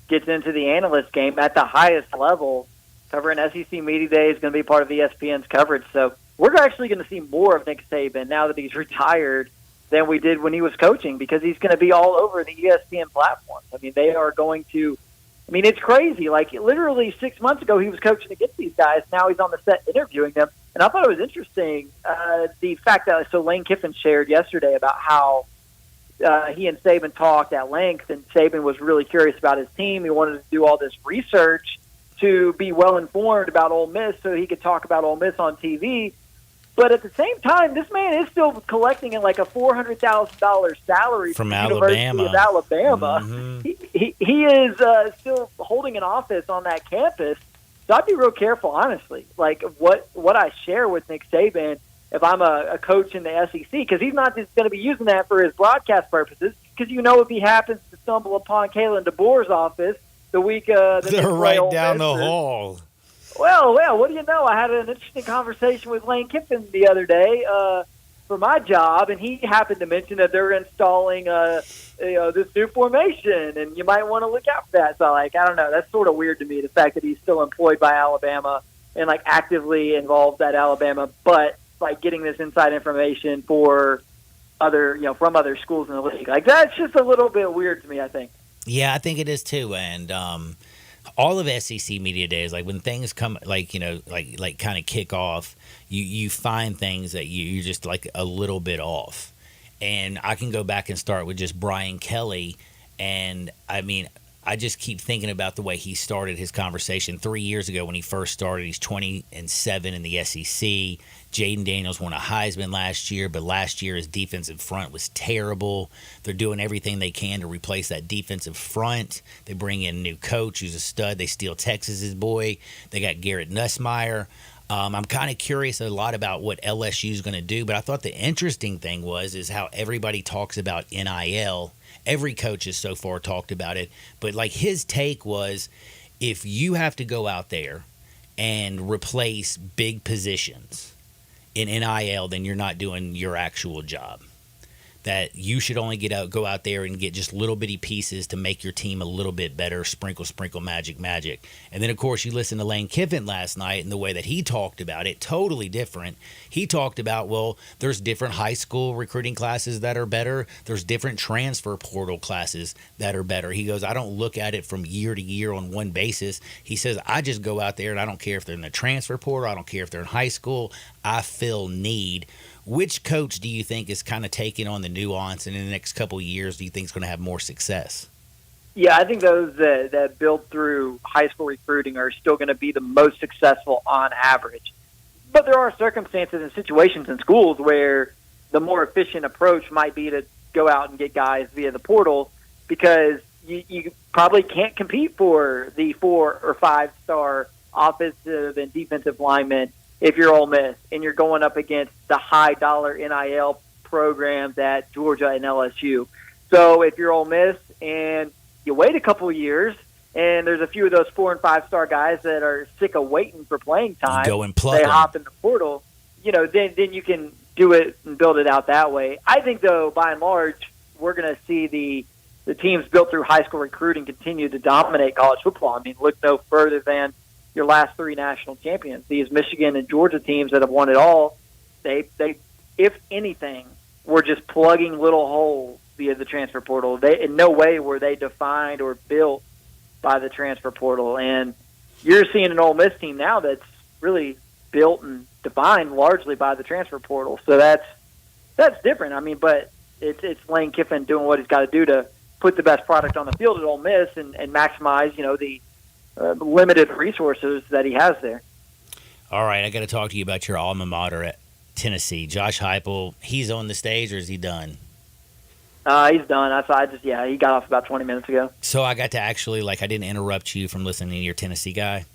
gets into the analyst game at the highest level. covering SEC Media Day, is going to be part of ESPN's coverage. So we're actually going to see more of Nick Saban now that he's retired than we did when he was coaching, because he's going to be all over the ESPN platforms. I mean, they are going to – I mean, it's crazy. Like, literally 6 months ago, he was coaching against these guys. Now he's on the set interviewing them. And I thought it was interesting, the fact that – so Lane Kiffin shared yesterday about how he and Saban talked at length, and Saban was really curious about his team. He wanted to do all this research to be well-informed about Ole Miss so he could talk about Ole Miss on TV. But at the same time, this man is still collecting like a $400,000 salary from the Alabama. University of Alabama. Mm-hmm. He is still holding an office on that campus. So I'd be real careful, honestly. Like what I share with Nick Saban, if I'm a coach in the SEC, because he's not just going to be using that for his broadcast purposes. Because if he happens to stumble upon Kalen DeBoer's office the week that they're right down the hall. Well, what do you know? I had an interesting conversation with Lane Kiffin the other day for my job, and he happened to mention that they're installing this new formation, and you might want to look out for that. So, I don't know. That's sort of weird to me, the fact that he's still employed by Alabama and, actively involved at Alabama, but, getting this inside information for from other schools in the league. That's just a little bit weird to me, I think. Yeah, I think it is too, and all of SEC Media Days, when things come, kind of kick off, you find things that you're just a little bit off. And I can go back and start with just Brian Kelly, and I mean, I just keep thinking about the way he started his conversation 3 years ago when he first started. He's 20-7 in the SEC. Jaden Daniels won a Heisman last year, but last year his defensive front was terrible. They're doing everything they can to replace that defensive front. They bring in a new coach who's a stud. They steal Texas's boy. They got Garrett Nussmeier. I'm kind of curious a lot about what LSU is going to do, but I thought the interesting thing is how everybody talks about NIL. Every coach has so far talked about it, but his take was, if you have to go out there and replace big positions in NIL, then you're not doing your actual job. That you should only go out there and get just little bitty pieces to make your team a little bit better, sprinkle, magic. And then, of course, you listen to Lane Kiffin last night, and the way that he talked about it, totally different. He talked about, there's different high school recruiting classes that are better. There's different transfer portal classes that are better. He goes, I don't look at it from year to year on one basis. He says, I just go out there, and I don't care if they're in the transfer portal. I don't care if they're in high school. I fill need. Which coach do you think is kind of taking on the nuance, and in the next couple of years do you think is going to have more success? Yeah, I think those that build through high school recruiting are still going to be the most successful on average. But there are circumstances and situations in schools where the more efficient approach might be to go out and get guys via the portal, because you probably can't compete for the 4 or 5 star offensive and defensive linemen if you're Ole Miss and you're going up against the high dollar NIL programs at Georgia and LSU. So if you're Ole Miss and you wait a couple of years and there's a few of those 4 and 5 star guys that are sick of waiting for playing time, go and plug they them. hop in the portal, then you can do it and build it out that way. I think, though, by and large, we're going to see the teams built through high school recruiting continue to dominate college football. I mean, look no further than your last 3 national champions. These Michigan and Georgia teams that have won it all, they if anything, were just plugging little holes via the transfer portal. They in no way were they defined or built by the transfer portal. And you're seeing an Ole Miss team now that's really built and defined largely by the transfer portal. So that's different. I mean, but it's Lane Kiffin doing what he's got to do to put the best product on the field at Ole Miss and maximize, the limited resources that he has there. All right, I got to talk to you about your alma mater at Tennessee. Josh Heupel, he's on the stage, or is he done? He's done. He got off about 20 minutes ago. So I got to actually, I didn't interrupt you from listening to your Tennessee guy?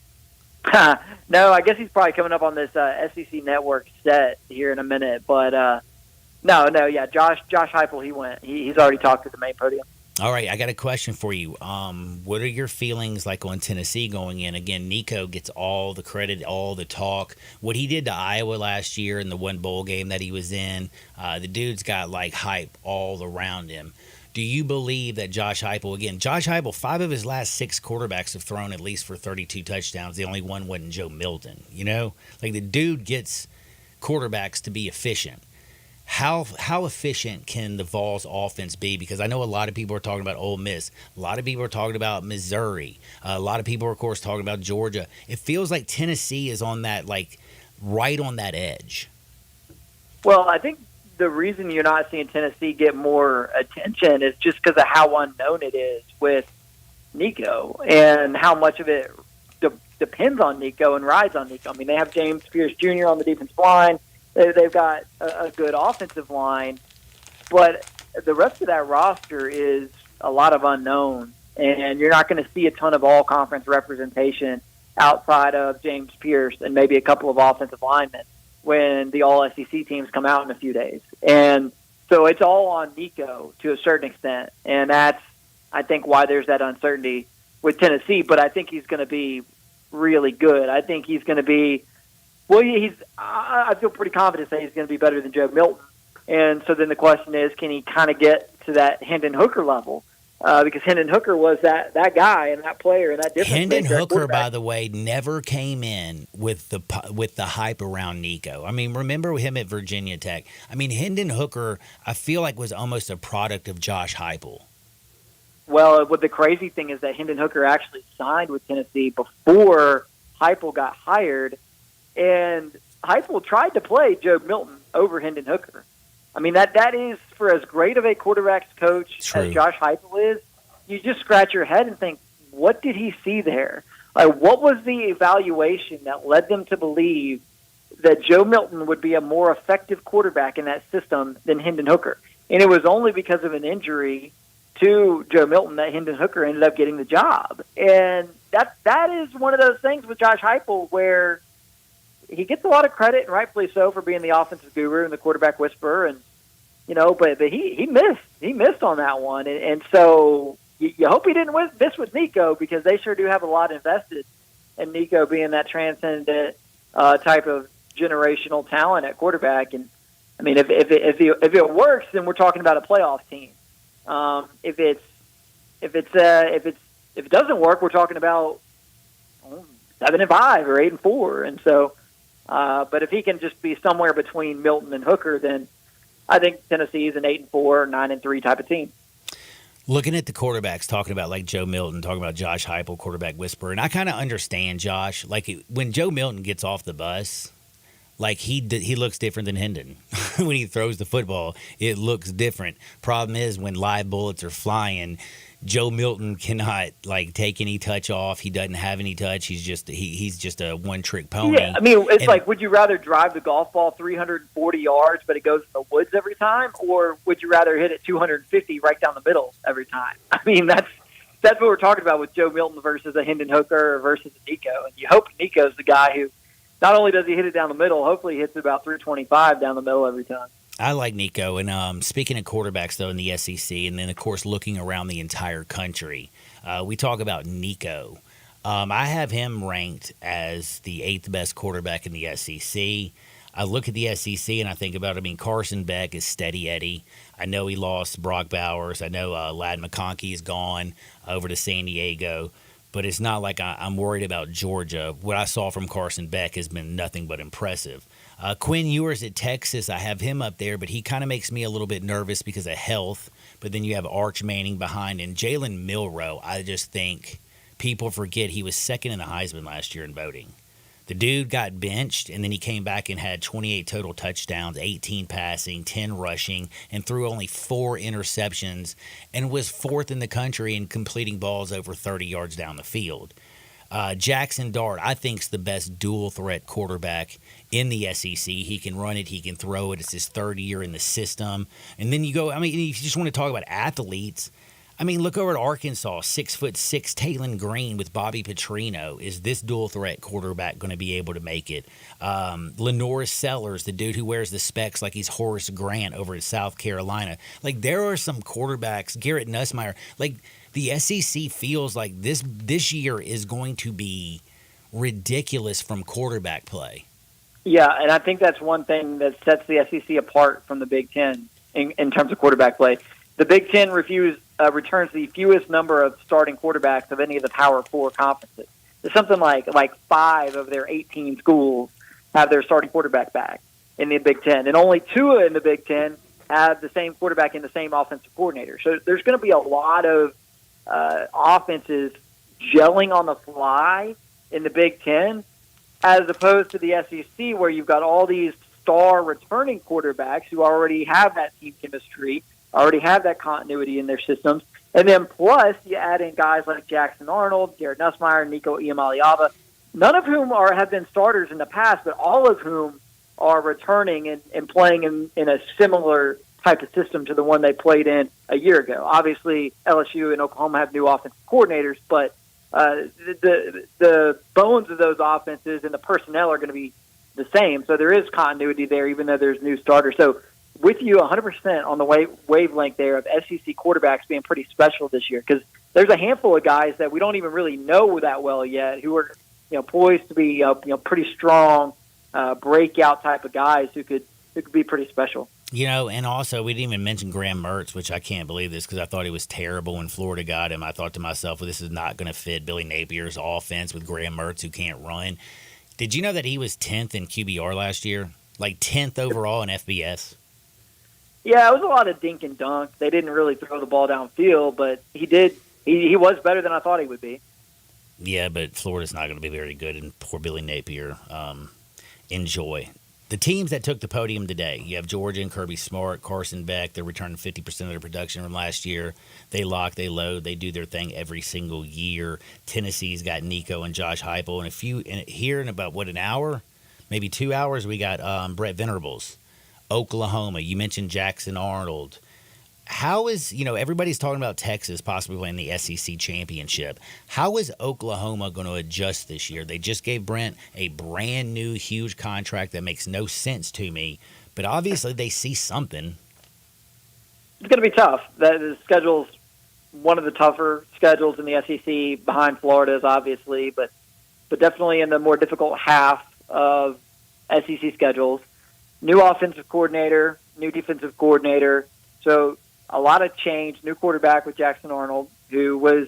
No, I guess he's probably coming up on this SEC Network set here in a minute. But, yeah, Josh Heupel, he went. He's already talked at the main podium. All right, I got a question for you. What are your feelings on Tennessee going in? Again, Nico gets all the credit, all the talk. What he did to Iowa last year in the one bowl game that he was in, the dude's got hype all around him. Do you believe that Josh Heupel, 5 of his last 6 quarterbacks have thrown at least for 32 touchdowns. The only one wasn't Joe Milton, Like the dude gets quarterbacks to be efficient. How efficient can the Vols offense be? Because I know a lot of people are talking about Ole Miss. A lot of people are talking about Missouri. A lot of people are, of course, talking about Georgia. It feels like Tennessee is on that, right on that edge. Well, I think the reason you're not seeing Tennessee get more attention is just because of how unknown it is with Nico and how much of it depends on Nico and rides on Nico. I mean, they have James Pierce Jr. on the defensive line. They've got a good offensive line, but the rest of that roster is a lot of unknown, and you're not going to see a ton of all-conference representation outside of James Pierce and maybe a couple of offensive linemen when the all-SEC teams come out in a few days. And so it's all on Nico to a certain extent, and that's, I think, why there's that uncertainty with Tennessee, but I think he's going to be really good. I think he's going to be I feel pretty confident saying he's going to be better than Joe Milton. And so then the question is, can he kind of get to that Hendon Hooker level? Because Hendon Hooker was that guy and that player and that difference. Hendon Hooker, by the way, never came in with the hype around Nico. I mean, remember him at Virginia Tech? I mean, Hendon Hooker, I feel like was almost a product of Josh Heupel. Well, what the crazy thing is that Hendon Hooker actually signed with Tennessee before Heupel got hired. And Heupel tried to play Joe Milton over Hendon Hooker. I mean, that is, for as great of a quarterback's coach as Josh Heupel is, you just scratch your head and think, what did he see there? What was the evaluation that led them to believe that Joe Milton would be a more effective quarterback in that system than Hendon Hooker? And it was only because of an injury to Joe Milton that Hendon Hooker ended up getting the job. And that is one of those things with Josh Heupel where he gets a lot of credit, and rightfully so, for being the offensive guru and the quarterback whisperer, and but he missed on that one, and so you hope he didn't miss with Nico, because they sure do have a lot invested in Nico being that transcendent type of generational talent at quarterback. And I mean, if it works, then we're talking about a playoff team. If it doesn't work, we're talking about 7-5 or 8-4, and so. But if he can just be somewhere between Milton and Hooker, then I think Tennessee is an 8-4, 9-3 type of team. Looking at the quarterbacks, talking about like Joe Milton, talking about Josh Heupel, quarterback whisperer, and I kind of understand Josh. Like when Joe Milton gets off the bus, like he looks different than Hendon. When he throws the football, it looks different. Problem is when live bullets are flying, Joe Milton cannot take any touch off. He doesn't have any touch. He's just a one-trick pony. Yeah, I mean, it's like, would you rather drive the golf ball 340 yards, but it goes in the woods every time, or would you rather hit it 250 right down the middle every time? I mean, that's what we're talking about with Joe Milton versus a Hendon Hooker versus a Nico. And you hope Nico's the guy who not only does he hit it down the middle, hopefully he hits it about 325 down the middle every time. I like Nico. And speaking of quarterbacks, though, in the SEC, and then, of course, looking around the entire country, we talk about Nico. I have him ranked as the 8th best quarterback in the SEC. I look at the SEC and I think about, Carson Beck is steady Eddie. I know he lost Brock Bowers. I know Ladd McConkey is gone over to San Diego. But it's not like I'm worried about Georgia. What I saw from Carson Beck has been nothing but impressive. Quinn Ewers at Texas, I have him up there, but he kind of makes me a little bit nervous because of health. But then you have Arch Manning behind, and Jalen Milroe, I just think people forget he was second in the Heisman last year in voting. The dude got benched, and then he came back and had 28 total touchdowns, 18 passing, 10 rushing, and threw only 4 interceptions, and was 4th in the country in completing balls over 30 yards down the field. Jackson Dart, I think, is the best dual-threat quarterback in the SEC. He can run it. He can throw it. It's his 3rd year in the system. And then you go, if you just want to talk about athletes, look over at Arkansas, 6'6" Taylon Green with Bobby Petrino. Is this dual-threat quarterback going to be able to make it? Lenoris Sellers, the dude who wears the specs like he's Horace Grant over at South Carolina. There are some quarterbacks, Garrett Nussmeier, the SEC feels like this year is going to be ridiculous from quarterback play. Yeah, and I think that's one thing that sets the SEC apart from the Big Ten in terms of quarterback play. the Big Ten returns the fewest number of starting quarterbacks of any of the Power Four conferences. There's something like 5 of their 18 schools have their starting quarterback back in the Big Ten, and only 2 in the Big Ten have the same quarterback and the same offensive coordinator. So there's going to be a lot of offenses gelling on the fly in the Big Ten, as opposed to the SEC, where you've got all these star returning quarterbacks who already have that team chemistry, already have that continuity in their systems. And then plus you add in guys like Jackson Arnold, Garrett Nussmeier, Nico Iamaleava, none of whom have been starters in the past, but all of whom are returning and playing in a similar type of system to the one they played in a year ago. Obviously, LSU and Oklahoma have new offensive coordinators, but the bones of those offenses and the personnel are going to be the same. So there is continuity there, even though there's new starters. So with you 100% on the wavelength there of SEC quarterbacks being pretty special this year, because there's a handful of guys that we don't even really know that well yet who are poised to be pretty strong breakout type of guys who could be pretty special. And also we didn't even mention Graham Mertz, which I can't believe this because I thought he was terrible when Florida got him. I thought to myself, well, this is not going to fit Billy Napier's offense with Graham Mertz, who can't run. Did you know that he was 10th in QBR last year? Like 10th overall in FBS? Yeah, it was a lot of dink and dunk. They didn't really throw the ball downfield, but he did. He was better than I thought he would be. Yeah, but Florida's not going to be very good, and poor Billy Napier. Enjoy. The teams that took the podium today, you have Georgia and Kirby Smart, Carson Beck. They're returning 50% of their production from last year. They lock, they load, they do their thing every single year. Tennessee's got Nico and Josh Heupel. And here in about, an hour, maybe 2 hours, we got Brett Venerables. Oklahoma, you mentioned Jackson Arnold. How is, everybody's talking about Texas possibly playing the SEC championship. How is Oklahoma going to adjust this year? They just gave Brent a brand new huge contract that makes no sense to me, but obviously they see something. It's going to be tough. The schedule's one of the tougher schedules in the SEC, behind Florida's obviously, but definitely in the more difficult half of SEC schedules. New offensive coordinator, new defensive coordinator. So a lot of change, new quarterback with Jackson Arnold, who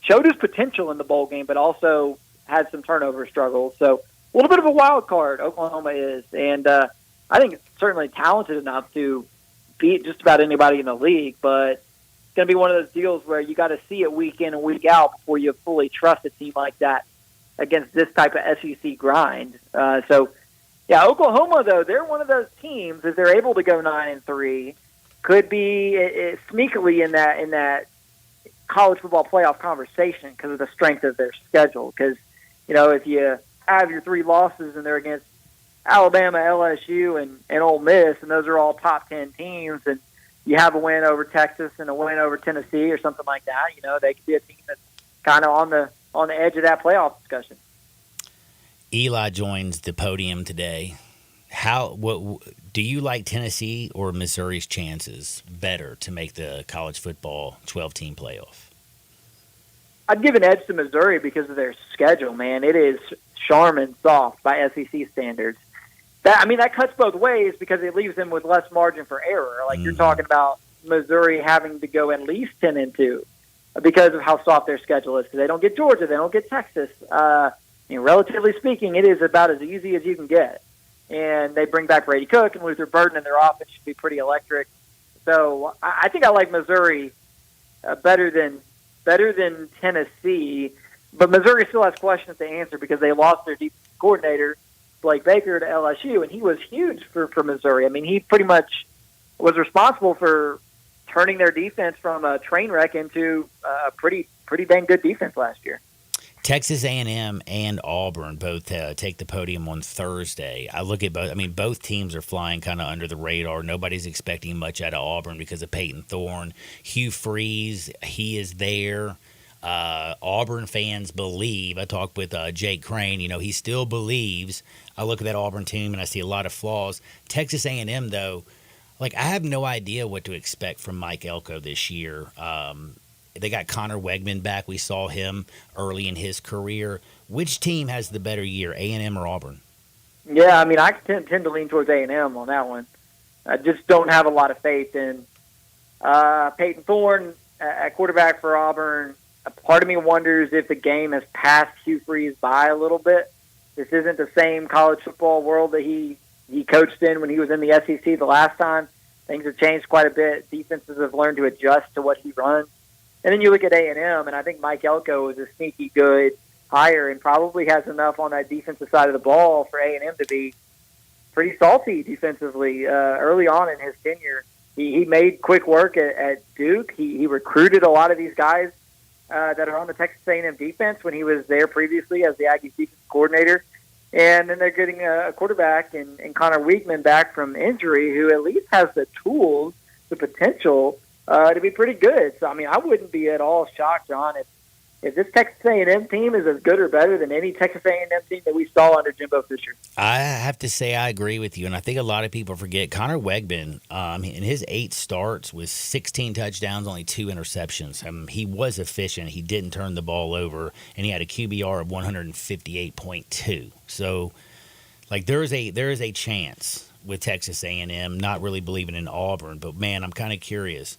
showed his potential in the bowl game, but also had some turnover struggles. So a little bit of a wild card, Oklahoma is. And I think it's certainly talented enough to beat just about anybody in the league, but it's going to be one of those deals where you got to see it week in and week out before you fully trust a team like that against this type of SEC grind. Yeah, Oklahoma, though, they're one of those teams, if they're able to go 9-3, could be sneakily in that college football playoff conversation because of the strength of their schedule. Because, if you have your 3 losses and they're against Alabama, LSU, and Ole Miss, and those are all top 10 teams, and you have a win over Texas and a win over Tennessee or something like that, they could be a team that's kind of on the edge of that playoff discussion. Eli joins the podium today. What do you like Tennessee or Missouri's chances better to make the college football 12-team playoff? I'd give an edge to Missouri because of their schedule, man. It is Charmin soft by SEC standards. That cuts both ways because it leaves them with less margin for error. Like you're talking about Missouri having to go at least 10-2 because of how soft their schedule is. Because they don't get Georgia, they don't get Texas. Relatively speaking, it is about as easy as you can get. And they bring back Brady Cook and Luther Burden, and their offense should be pretty electric. So I think I like Missouri better than Tennessee. But Missouri still has questions to answer because they lost their defensive coordinator, Blake Baker, to LSU, and he was huge for Missouri. He pretty much was responsible for turning their defense from a train wreck into a pretty dang good defense last year. Texas A&M and Auburn both take the podium on Thursday. I look at both. Both teams are flying kind of under the radar. Nobody's expecting much out of Auburn because of Peyton Thorne. Hugh Freeze, he is there. Auburn fans believe. I talked with Jake Crane. He still believes. I look at that Auburn team and I see a lot of flaws. Texas A&M, though, I have no idea what to expect from Mike Elko this year. They got Connor Wegman back. We saw him early in his career. Which team has the better year, A&M or Auburn? Yeah, I tend to lean towards A&M on that one. I just don't have a lot of faith in Peyton Thorne at quarterback for Auburn. A part of me wonders if the game has passed Hugh Freeze by a little bit. This isn't the same college football world that he coached in when he was in the SEC the last time. Things have changed quite a bit. Defenses have learned to adjust to what he runs. And then you look at A&M, and I think Mike Elko is a sneaky good hire and probably has enough on that defensive side of the ball for A&M to be pretty salty defensively early on in his tenure. He made quick work at Duke. He recruited a lot of these guys that are on the Texas A&M defense when he was there previously as the Aggies defense coordinator. And then they're getting a quarterback and Connor Weigman back from injury who at least has the tools, the potential to be pretty good. So, I mean, I wouldn't be at all shocked, John, if this Texas A&M team is as good or better than any Texas A&M team that we saw under Jimbo Fisher. I have to say I agree with you, and I think a lot of people forget Connor Weigman, in his 8 starts with 16 touchdowns, only 2 interceptions. He was efficient. He didn't turn the ball over, and he had a QBR of 158.2. So, like, there is a chance with Texas A&M, not really believing in Auburn, but, man, I'm kind of curious.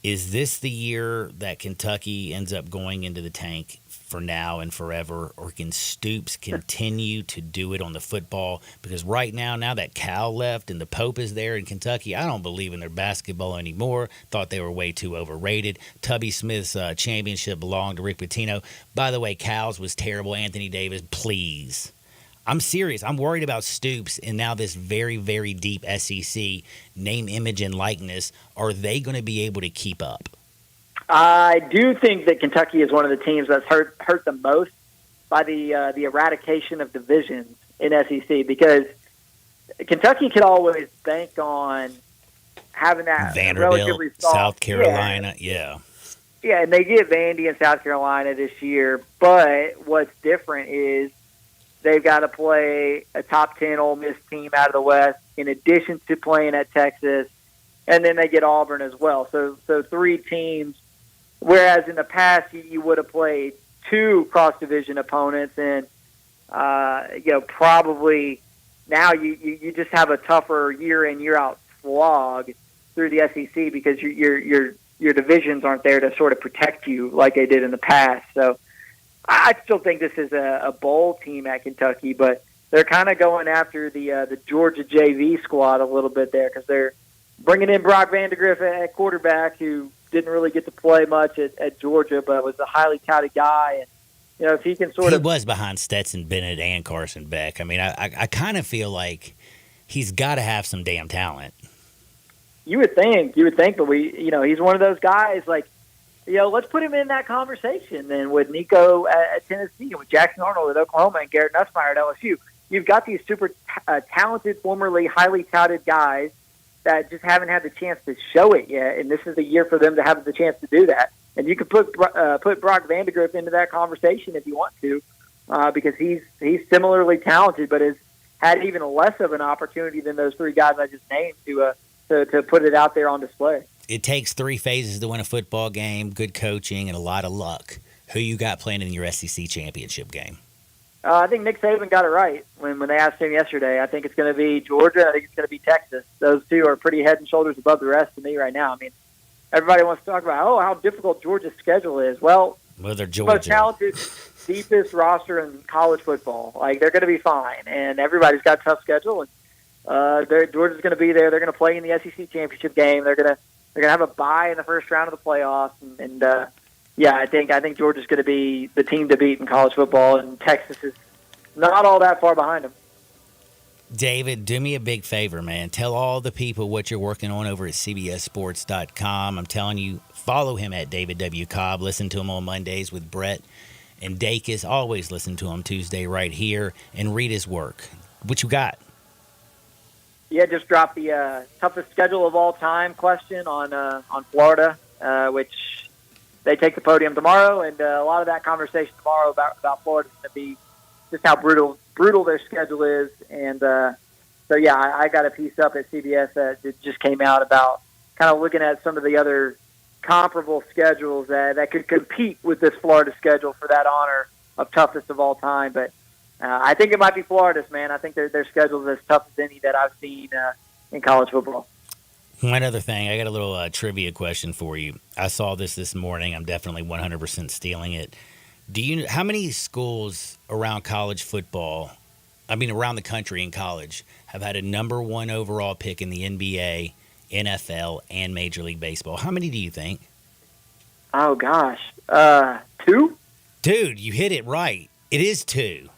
Is this the year that Kentucky ends up going into the tank for now and forever, or can Stoops continue to do it on the football? Because right now that Cal left and the Pope is there in Kentucky, I don't believe in their basketball anymore. Thought they were way too overrated. Tubby Smith's championship belonged to Rick Pitino. By the way, Cal's was terrible. Anthony Davis, please. I'm serious. I'm worried about Stoops and now this very, very deep SEC name, image, and likeness. Are they going to be able to keep up? I do think that Kentucky is one of the teams that's hurt the most by the eradication of divisions in SEC, because Kentucky could always bank on having that relatively Vanderbilt, soft, South Carolina, yeah. Yeah, and they get Vandy and South Carolina this year, but what's different is they've got to play a top 10 Ole Miss team out of the West in addition to playing at Texas, and then they get Auburn as well. So 3 teams, whereas in the past you would have played 2 cross-division opponents, and probably now you just have a tougher year in, year out slog through the SEC because your divisions aren't there to sort of protect you like they did in the past. So I still think this is a bowl team at Kentucky, but they're kind of going after the Georgia JV squad a little bit there, because they're bringing in Brock Vandegrift at quarterback, who didn't really get to play much at Georgia, but was a highly touted guy. And if he can he was behind Stetson Bennett and Carson Beck. I mean, I kind of feel like he's got to have some damn talent. You would think, but he's one of those guys like. Let's put him in that conversation then with Nico at Tennessee and with Jackson Arnold at Oklahoma and Garrett Nussmeier at LSU. You've got these super talented, formerly highly touted guys that just haven't had the chance to show it yet, and this is the year for them to have the chance to do that. And you can put Brock Vandegrift into that conversation if you want to, because he's similarly talented, but has had even less of an opportunity than those 3 guys I just named to put it out there on display. It takes 3 phases to win a football game, good coaching, and a lot of luck. Who you got playing in your SEC championship game? I think Nick Saban got it right when they asked him yesterday. I think it's going to be Georgia. I think it's going to be Texas. Those 2 are pretty head and shoulders above the rest to me right now. I mean, everybody wants to talk about, how difficult Georgia's schedule is. Well, they're Georgia. Most talented, deepest roster in college football. Like, they're going to be fine, and everybody's got a tough schedule. And Georgia's going to be there. They're going to play in the SEC championship game. They're going to have a bye in the first round of the playoffs, and I think Georgia's going to be the team to beat in college football, and Texas is not all that far behind them. David, do me a big favor, man. Tell all the people what you're working on over at CBSSports.com. I'm telling you, follow him at David W. Cobb. Listen to him on Mondays with Brett and Dacus. Always listen to him Tuesday right here, and read his work. What you got? Yeah, just dropped the toughest schedule of all time question on Florida, which they take the podium tomorrow, and a lot of that conversation tomorrow about Florida is going to be just how brutal their schedule is. And I got a piece up at CBS that just came out about kind of looking at some of the other comparable schedules that could compete with this Florida schedule for that honor of toughest of all time. But I think it might be Florida's, man. I think their schedule is as tough as any that I've seen in college football. One other thing, I got a little trivia question for you. I saw this morning. I'm definitely 100% stealing it. How many schools around college football, around the country in college, have had a number one overall pick in the NBA, NFL, and Major League Baseball? How many do you think? Oh gosh, 2. Dude, you hit it right. It is 2.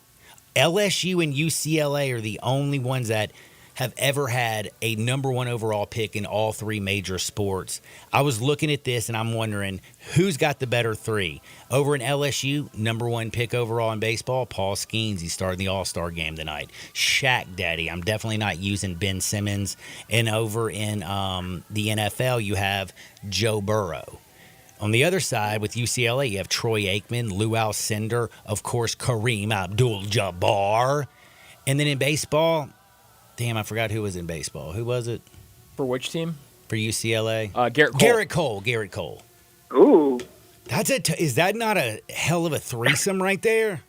LSU and UCLA are the only ones that have ever had a number one overall pick in all 3 major sports. I was looking at this and I'm wondering who's got the better 3. Over in LSU, number 1 pick overall in baseball, Paul Skeens. He started the All-Star game tonight. Shaq Daddy. I'm definitely not using Ben Simmons. And over in the NFL, you have Joe Burrow. On the other side, with UCLA, you have Troy Aikman, Lou Alcindor, of course, Kareem Abdul-Jabbar. And then in baseball, damn, I forgot who was in baseball. Who was it? For which team? For UCLA? Garrett Cole. Garrett Cole. Ooh. Is that not a hell of a threesome right there?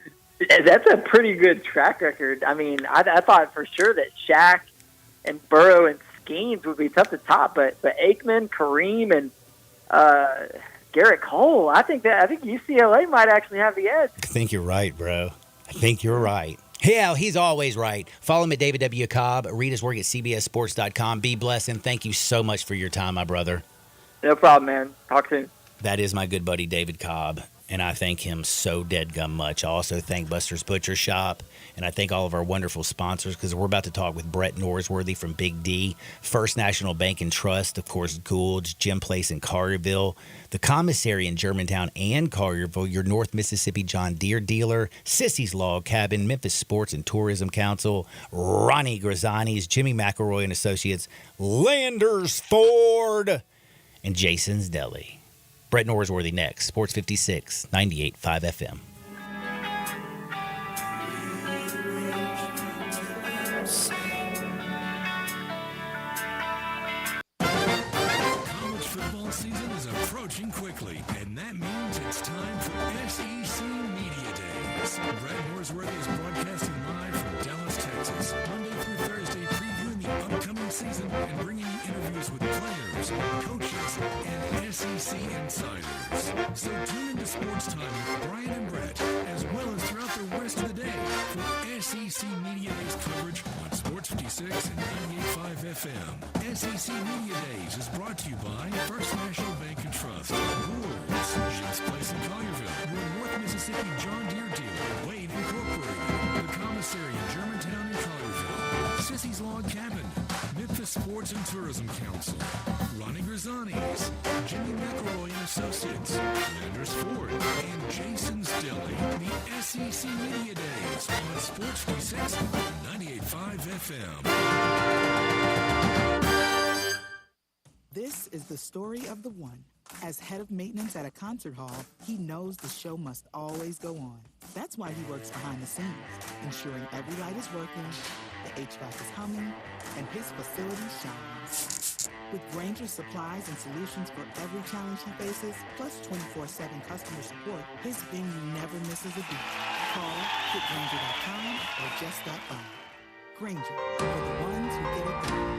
That's a pretty good track record. I mean, I thought for sure that Shaq and Burrow and Skeens would be tough to top, but Aikman, Kareem, and Garrett Cole, I think UCLA might actually have the edge. I think you're right, bro. I think you're right. Hell, he's always right. Follow him at David W. Cobb. Read his work at cbssports.com. Be blessed, and thank you so much for your time, my brother. No problem, man. Talk soon. That is my good buddy, David Cobb, and I thank him so deadgum much. I also thank Buster's Butcher Shop, and I thank all of our wonderful sponsors, because we're about to talk with Brett Norsworthy from Big D, First National Bank and Trust, of course, Gould's, Jim Place in Collierville, the Commissary in Germantown and Collierville, your North Mississippi John Deere dealer, Sissy's Log Cabin, Memphis Sports and Tourism Council, Ronnie Grazzani's, Jimmy McElroy and Associates, Landers Ford, and Jason's Deli. Brett Norsworthy next. Sports 56, 98.5 FM. College football season is approaching quickly, and that means it's time for SEC Media Days. Brett Norsworthy is broadcasting live from Dallas, Texas, Monday through Thursday, previewing the upcoming season and bringing you interviews with players, coaches, and SEC insiders. So tune into Sportstime with Brian and Brett, as well as throughout the rest of the day for SEC Media Days coverage on Sports 56 and 98.5 FM. SEC Media Days is brought to you by First National Bank and Trust, Gould's, Jim's Place in Collierville, your North Mississippi John Deere dealer, Wade Incorporated, the Commissary in Germantown and Collierville, Sissy's Log Cabin, Memphis Sports and Tourism Council, Ronnie Grazzani's, Jimmy McElroy and Associates, Landers Ford, and Jason's Deli. The SEC Media Days on Sports 56 and 98.5 FM. This is the story of the one. As head of maintenance at a concert hall, he knows the show must always go on. That's why he works behind the scenes, ensuring every light is working, the HVAC is humming, and his facility shines. With Granger's supplies and solutions for every challenge he faces, plus 24/7 customer support, his venue never misses a beat. Call, hit Granger.com, or just stop by. Granger, for the ones who get it done.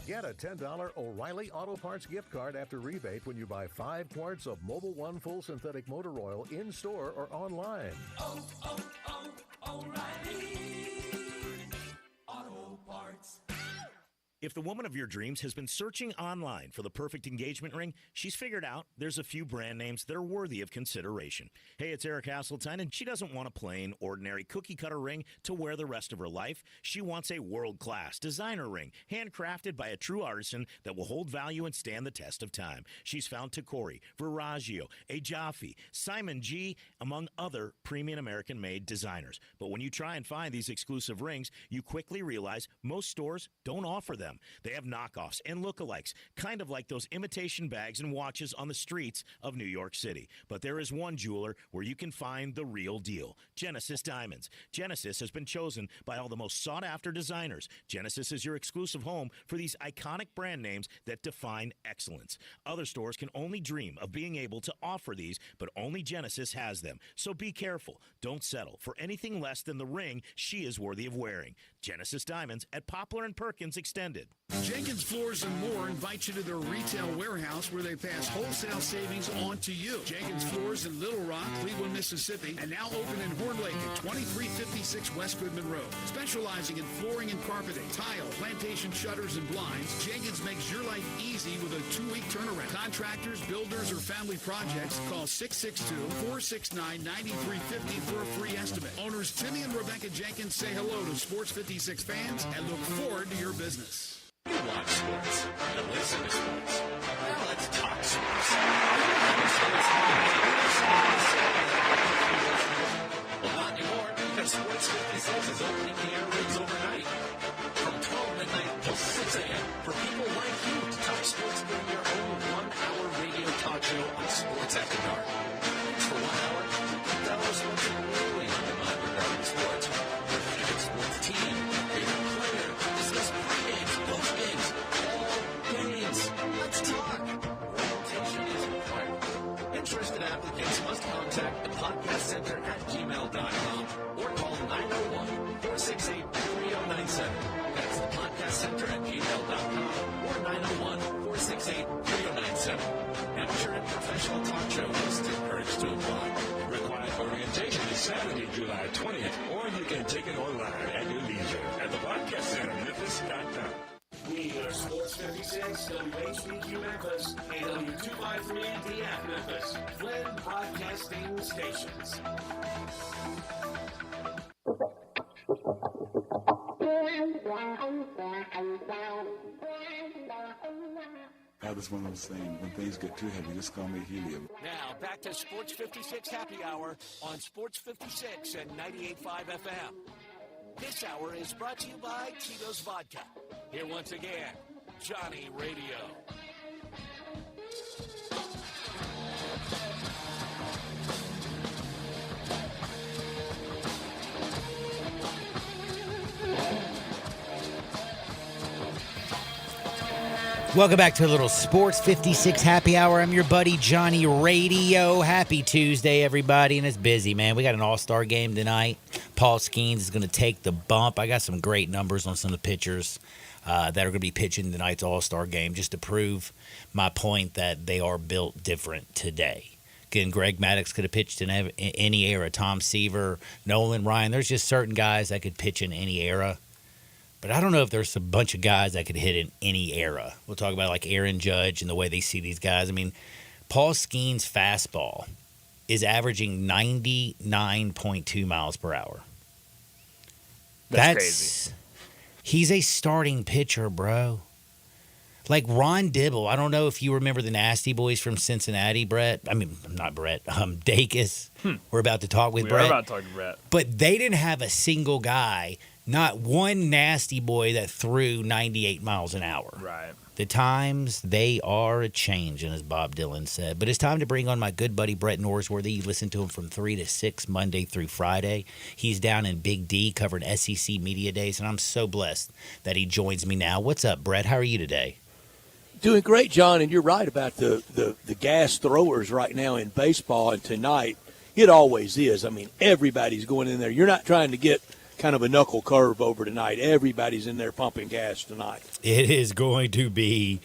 Get a $10 O'Reilly Auto Parts gift card after rebate when you buy 5 quarts of Mobil 1 Full Synthetic Motor Oil in-store or online. O'Reilly Auto Parts. If the woman of your dreams has been searching online for the perfect engagement ring, she's figured out there's a few brand names that are worthy of consideration. Hey, it's Eric Hasseltine, and she doesn't want a plain, ordinary cookie-cutter ring to wear the rest of her life. She wants a world-class designer ring, handcrafted by a true artisan that will hold value and stand the test of time. She's found Tacori, Verragio, Ajaffi, Simon G., among other premium American-made designers. But when you try and find these exclusive rings, you quickly realize most stores don't offer them. them. They have knockoffs and lookalikes, kind of like those imitation bags and watches on the streets of New York City. But there is one jeweler where you can find the real deal, Genesis Diamonds. Genesis has been chosen by all the most sought-after designers. Genesis is your exclusive home for these iconic brand names that define excellence. Other stores can only dream of being able to offer these, but only Genesis has them. So be careful. Don't settle for anything less than the ring she is worthy of wearing. Genesis Diamonds at Poplar and Perkins Extended. Jenkins Floors and More invites you to their retail warehouse where they pass wholesale savings on to you. Jenkins Floors in Little Rock, Cleveland, Mississippi, and now open in Horn Lake at 2356 West Goodman Road. Specializing in flooring and carpeting, tile, plantation shutters, and blinds, Jenkins makes your life easy with a 2-week turnaround. Contractors, builders, or family projects, call 662-469-9350 for a free estimate. Owners Timmy and Rebecca Jenkins say hello to Sports 56 fans and look forward to your business. You watch sports. You listen to sports. Now let's talk sports. Well, not anymore, because Sports 56 is opening the airwaves overnight. From 12 midnight till 6 a.m. for people like you to talk sports during your own 1-hour radio talk show on Sports After Dark. It's for 1 hour. Tell us what's really on your mind regarding sports. Your favorite sports team, favorite player, discuss pre-games, post-games, all games. Let's talk. Rotation is required. Interested applicants must contact the podcast center at gmail.com or call 901-468-3097. That's the podcast center at gmail.com or 901-468-3097. Amateur and professional talk show hosts encouraged to apply. Required orientation is Saturday, July 20th, or you can take it online at your leisure at the podcast center, Memphis.com. We are Sports 56, WHBQ Memphis, and W253DF Memphis, Flynn Broadcasting Stations. That was one of those things. When things get too heavy, just call me helium. Now, back to Sports 56 Happy Hour on Sports 56 and 98.5 FM. This hour is brought to you by Tito's Vodka. Here once again, Johnny Radio. Welcome back to a little Sports 56 Happy Hour. I'm your buddy Johnny Radio. Happy Tuesday, everybody. And it's busy, man. We got an all-star game tonight. Paul Skeens is going to take the bump. I got some great numbers on some of the pitchers that are going to be pitching tonight's all-star game just to prove my point that they are built different today. Again, Greg Maddux could have pitched in any era. Tom Seaver, Nolan Ryan. There's just certain guys that could pitch in any era. But I don't know if there's a bunch of guys that could hit in any era. We'll talk about like Aaron Judge and the way they see these guys. I mean, Paul Skeens' fastball is averaging 99.2 miles per hour. That's crazy. He's a starting pitcher, bro. Like Ron Dibble. I don't know if you remember the Nasty Boys from Cincinnati, Brett. I mean, not Brett. Dacus. We're about to talk with Brett. We're about to talk to Brett. But they didn't have a single guy, not one nasty boy that threw 98 miles an hour. Right. The times, they are a-changing, as Bob Dylan said. But it's time to bring on my good buddy Brett Norsworthy. You listen to him from 3 to 6, Monday through Friday. He's down in Big D covering SEC Media Days, and I'm so blessed that he joins me now. What's up, Brett? How are you today? Doing great, John, and you're right about the gas throwers right now in baseball, and tonight it always is. I mean, everybody's going in there. You're not trying to get kind of a knuckle curve over tonight. Everybody's in there pumping gas tonight. It is going to be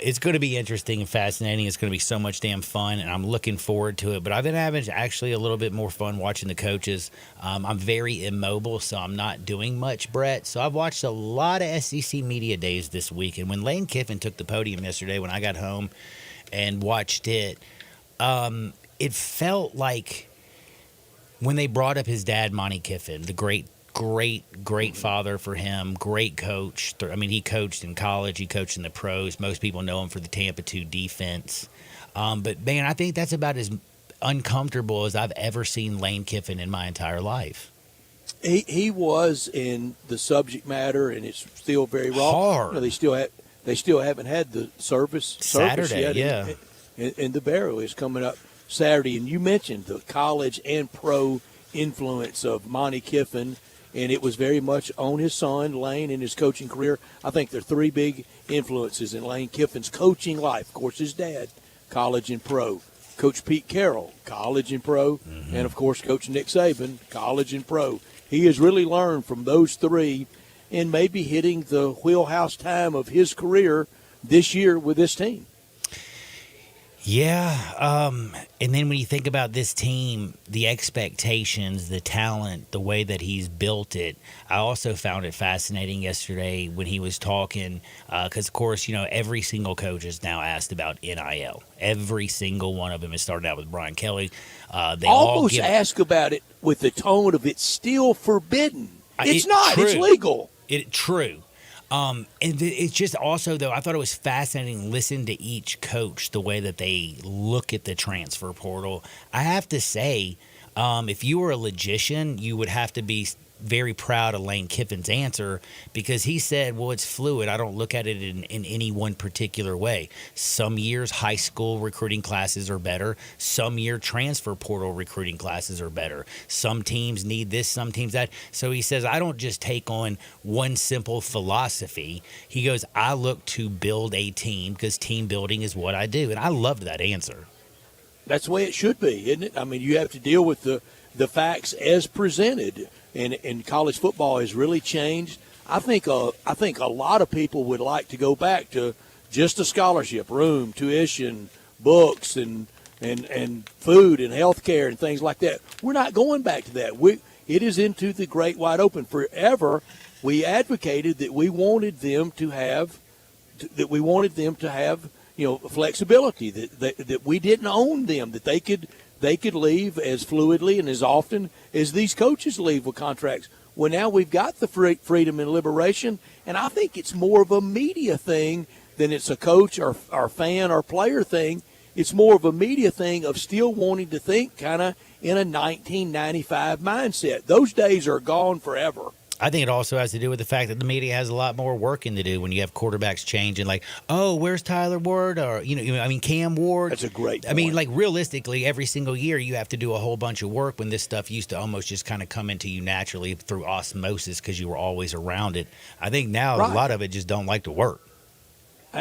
it's going to be interesting and fascinating. It's going to be so much damn fun, and I'm looking forward to it. But I've been having actually a little bit more fun watching the coaches. I'm very immobile, so I'm not doing much, Brett. So I've watched a lot of SEC Media Days this week. And when Lane Kiffin took the podium yesterday when I got home and watched it, it felt like when they brought up his dad, Monty Kiffin, the great father for him, great coach. I mean, he coached in college. He coached in the pros. Most people know him for the Tampa 2 defense. But, man, I think that's about as uncomfortable as I've ever seen Lane Kiffin in my entire life. He was in the subject matter, and it's still very raw. Hard. You know, they still haven't had the service Saturday, yet. yeah. And the Barrow is coming up Saturday. And you mentioned the college and pro influence of Monty Kiffin, and it was very much on his son, Lane, in his coaching career. I think there are three big influences in Lane Kiffin's coaching life. Of course, his dad, college and pro. Coach Pete Carroll, college and pro. And, of course, Coach Nick Saban, college and pro. He has really learned from those three and maybe hitting the wheelhouse time of his career this year with this team. Yeah, and then when you think about this team, the expectations, the talent, the way that he's built it, I also found it fascinating yesterday when he was talking, because, of course, every single coach is now asked about NIL. Every single one of them has started out with Brian Kelly. They almost ask about it with the tone of it's still forbidden. It's not. True. It's legal. True. And it's just also, though, I thought it was fascinating to listen to each coach, the way that they look at the transfer portal. I have to say, if you were a logician, you would have to be very proud of Lane Kiffin's answer, because he said, well, it's fluid. I don't look at it in any one particular way. Some years high school recruiting classes are better. Some year transfer portal recruiting classes are better. Some teams need this, some teams that. So he says, I don't just take on one simple philosophy. He goes, I look to build a team because team building is what I do. And I loved that answer. That's the way it should be, isn't it? I mean, you have to deal with the facts as presented. And college football has really changed. I think a lot of people would like to go back to just a scholarship, room, tuition, books, and food and health care and things like that. We're not going back to that. It is into the great wide open. Forever, we advocated that we wanted them to have flexibility, that we didn't own them, that they could leave as fluidly and as often as these coaches leave with contracts. Well, now we've got the freedom and liberation, and I think it's more of a media thing than it's a coach or fan or player thing. It's more of a media thing of still wanting to think kind of in a 1995 mindset. Those days are gone forever. I think it also has to do with the fact that the media has a lot more working to do when you have quarterbacks changing, like, oh, where's Tyler Ward? Or, Cam Ward. That's a great point. I mean, like, realistically, every single year you have to do a whole bunch of work when this stuff used to almost just kind of come into you naturally through osmosis because you were always around it. I think now a lot of it just don't like to work.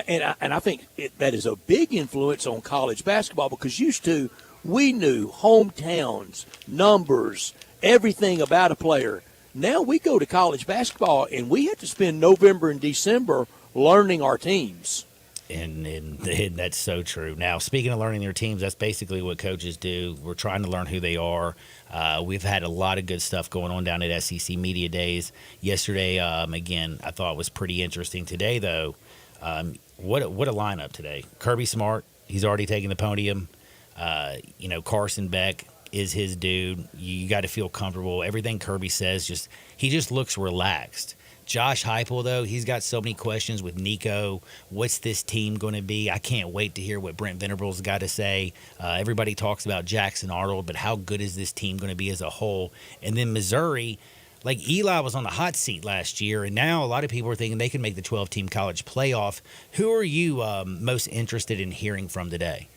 And I think that is a big influence on college basketball, because used to we knew hometowns, numbers, everything about a player. Now we go to college basketball, and we have to spend November and December learning our teams. And that's so true. Now, speaking of learning their teams, that's basically what coaches do. We're trying to learn who they are. We've had a lot of good stuff going on down at SEC Media Days. Yesterday, again, I thought was pretty interesting. Today, though, what a lineup today. Kirby Smart, he's already taken the podium. Carson Beck is his dude. You got to feel comfortable. Everything Kirby says, he just looks relaxed. Josh Heupel, though, he's got so many questions with Nico. What's this team going to be? I can't wait to hear what Brent Venables got to say. Everybody talks about Jackson Arnold, but how good is this team going to be as a whole? And then Missouri, like Eli was on the hot seat last year, and now a lot of people are thinking they can make the 12-team college playoff. Who are you most interested in hearing from today?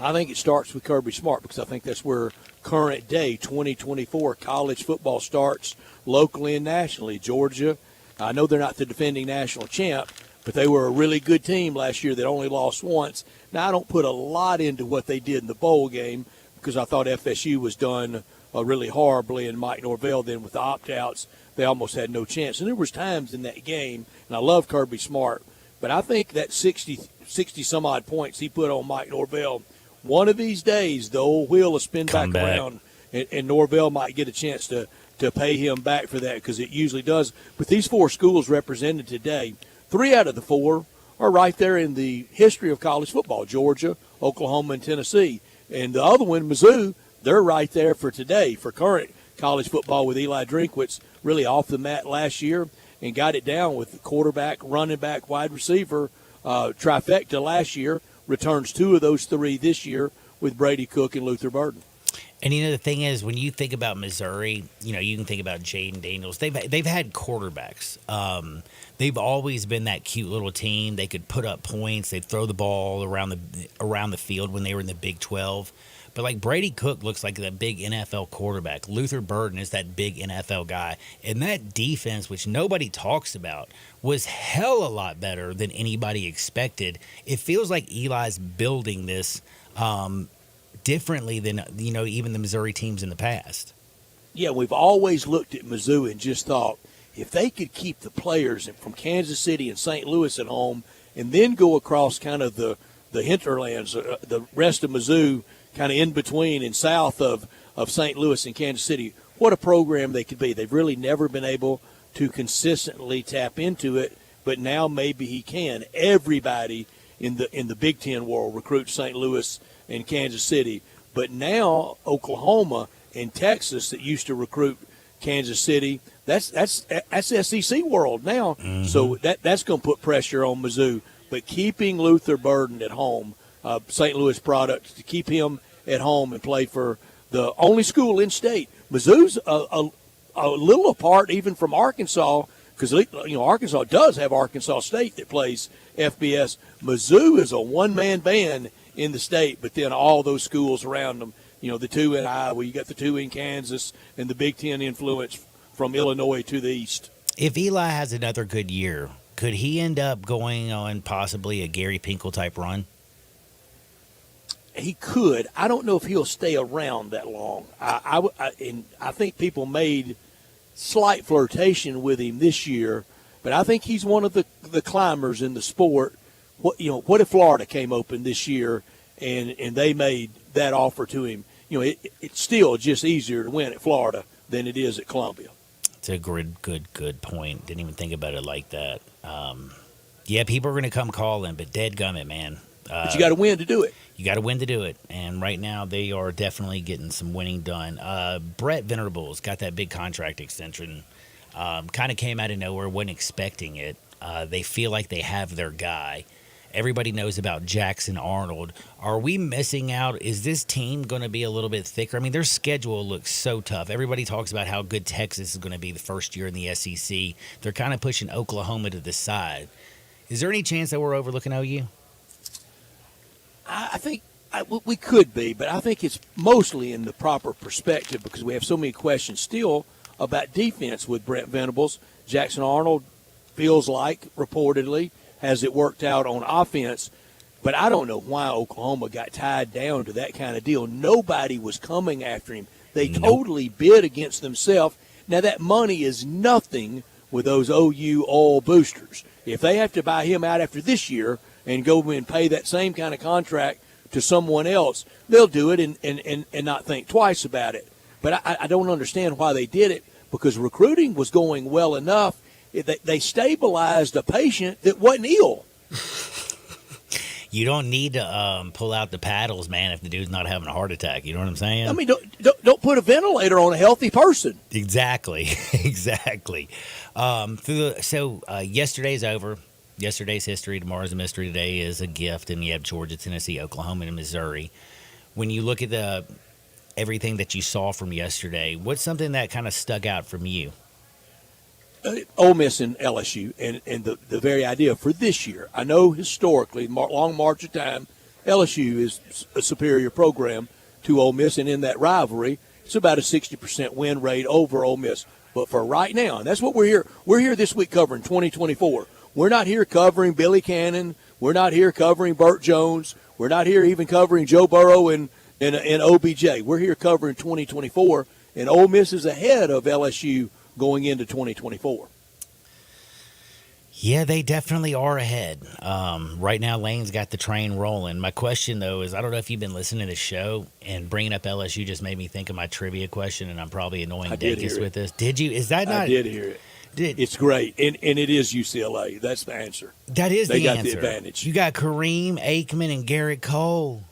I think it starts with Kirby Smart, because I think that's where current day 2024 college football starts locally and nationally. Georgia, I know they're not the defending national champ, but they were a really good team last year that only lost once. Now, I don't put a lot into what they did in the bowl game, because I thought FSU was done really horribly, and Mike Norvell then with the opt-outs, they almost had no chance. And there was times in that game, and I love Kirby Smart, but I think that 60-some-odd points he put on Mike Norvell, one of these days, the old wheel will spin back around, and Norvell might get a chance to pay him back for that, because it usually does. But these four schools represented today, 3 out of the 4 are right there in the history of college football: Georgia, Oklahoma, and Tennessee. And the other one, Mizzou, they're right there for today, for current college football, with Eli Drinkwitz really off the mat last year and got it down with the quarterback, running back, wide receiver trifecta last year. Returns 2 of those 3 this year with Brady Cook and Luther Burden. And the thing is, when you think about Missouri, you can think about Jaden Daniels. They've had quarterbacks. They've always been that cute little team. They could put up points. They'd throw the ball around the field when they were in the Big 12. But like Brady Cook looks like that big NFL quarterback. Luther Burden is that big NFL guy. And that defense, which nobody talks about, was hell a lot better than anybody expected. It feels like Eli's building this differently than even the Missouri teams in the past. Yeah, we've always looked at Mizzou and just thought, if they could keep the players from Kansas City and St. Louis at home and then go across kind of the hinterlands, the rest of Mizzou kind of in between and south of St. Louis and Kansas City, what a program they could be. They've really never been able to consistently tap into it, but now maybe he can. Everybody in the Big Ten world recruits St. Louis and Kansas City, but now Oklahoma and Texas that used to recruit Kansas City, that's SEC world now. Mm-hmm. So that's going to put pressure on Mizzou. But keeping Luther Burden at home, St. Louis product, to keep him at home and play for the only school in state. Mizzou's a little apart even from Arkansas, because Arkansas does have Arkansas State that plays FBS. Mizzou is a one-man band in the state, but then all those schools around them, the two in Iowa, you got the two in Kansas, and the Big Ten influence from Illinois to the east. If Eli has another good year, could he end up going on possibly a Gary Pinkel type run? He could. I don't know if he'll stay around that long. I think people made slight flirtation with him this year, but I think he's one of the climbers in the sport. What if Florida came open this year and they made that offer to him? It's still just easier to win at Florida than it is at Columbia. It's a good point. Didn't even think about it like that. Yeah, people are going to come calling, but dadgummit, man. But you got to win to do it. You got to win to do it. And right now they are definitely getting some winning done. Brett Venables got that big contract extension. Kind of came out of nowhere, wasn't expecting it. They feel like they have their guy. Everybody knows about Jackson Arnold. Are we missing out? Is this team going to be a little bit thicker? I mean, their schedule looks so tough. Everybody talks about how good Texas is going to be the first year in the SEC. They're kind of pushing Oklahoma to the side. Is there any chance that we're overlooking OU? I think we could be, but I think it's mostly in the proper perspective because we have so many questions still about defense with Brent Venables. Jackson Arnold feels like, reportedly, has it worked out on offense, but I don't know why Oklahoma got tied down to that kind of deal. Nobody was coming after him. They totally bid against themselves. Now, that money is nothing with those OU oil boosters. If they have to buy him out after this year and go and pay that same kind of contract to someone else, they'll do it and not think twice about it. But I don't understand why they did it, because recruiting was going well enough. They stabilized a patient that wasn't ill. You don't need to pull out the paddles, man, if the dude's not having a heart attack. You know what I'm saying? I mean, don't put a ventilator on a healthy person. Exactly. So yesterday's over. Yesterday's history. Tomorrow's a mystery. Today is a gift. And you have Georgia, Tennessee, Oklahoma, and Missouri. When you look at everything that you saw from yesterday, what's something that kind of stuck out from you? Ole Miss and LSU and the very idea for this year. I know historically, long march of time, LSU is a superior program to Ole Miss, and in that rivalry, it's about a 60% win rate over Ole Miss. But for right now, and that's what we're here. We're here this week covering 2024. We're not here covering Billy Cannon. We're not here covering Burt Jones. We're not here even covering Joe Burrow and OBJ. We're here covering 2024, and Ole Miss is ahead of LSU going into 2024. Yeah, they definitely are ahead. Right now, Lane's got the train rolling. My question, though, is I don't know if you've been listening to the show, and bringing up LSU just made me think of my trivia question, and I'm probably annoying Dacus with this. Did you? Is that not? I did hear it. It's great, and it is UCLA. That's the answer. That is the answer. They got the advantage. You got Kareem, Aikman, and Garrett Cole.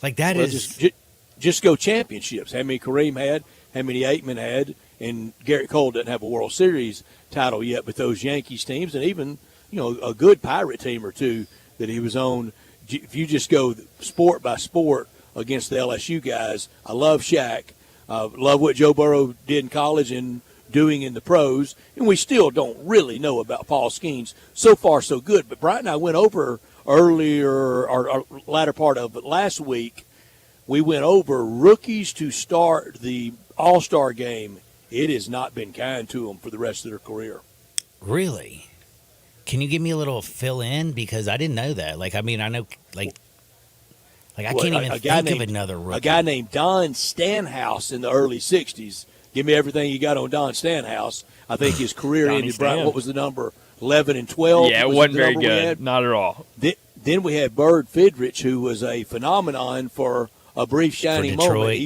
Like, that is... Just go championships. How many Kareem had, how many Aikman had, and Garrett Cole doesn't have a World Series title yet, but those Yankees teams, and even, a good Pirate team or two that he was on, if you just go sport by sport, against the LSU guys. I love Shaq. Love what Joe Burrow did in college and doing in the pros. And we still don't really know about Paul Skeens. So far, so good. But Brian and I went over earlier or latter part of it last week. We went over rookies to start the All-Star game. It has not been kind to them for the rest of their career. Really? Can you give me a little fill in? Because I didn't know that. Like, I mean, I know, like I can't even think of another rookie. A guy named Don Stanhouse in the early 60s. Give me everything you got on Don Stanhouse. I think his career ended, Brian, what was the number? 11 and 12? Yeah, it wasn't very good. Not at all. Then we had Bird Fidrich, who was a phenomenon for a brief shining moment.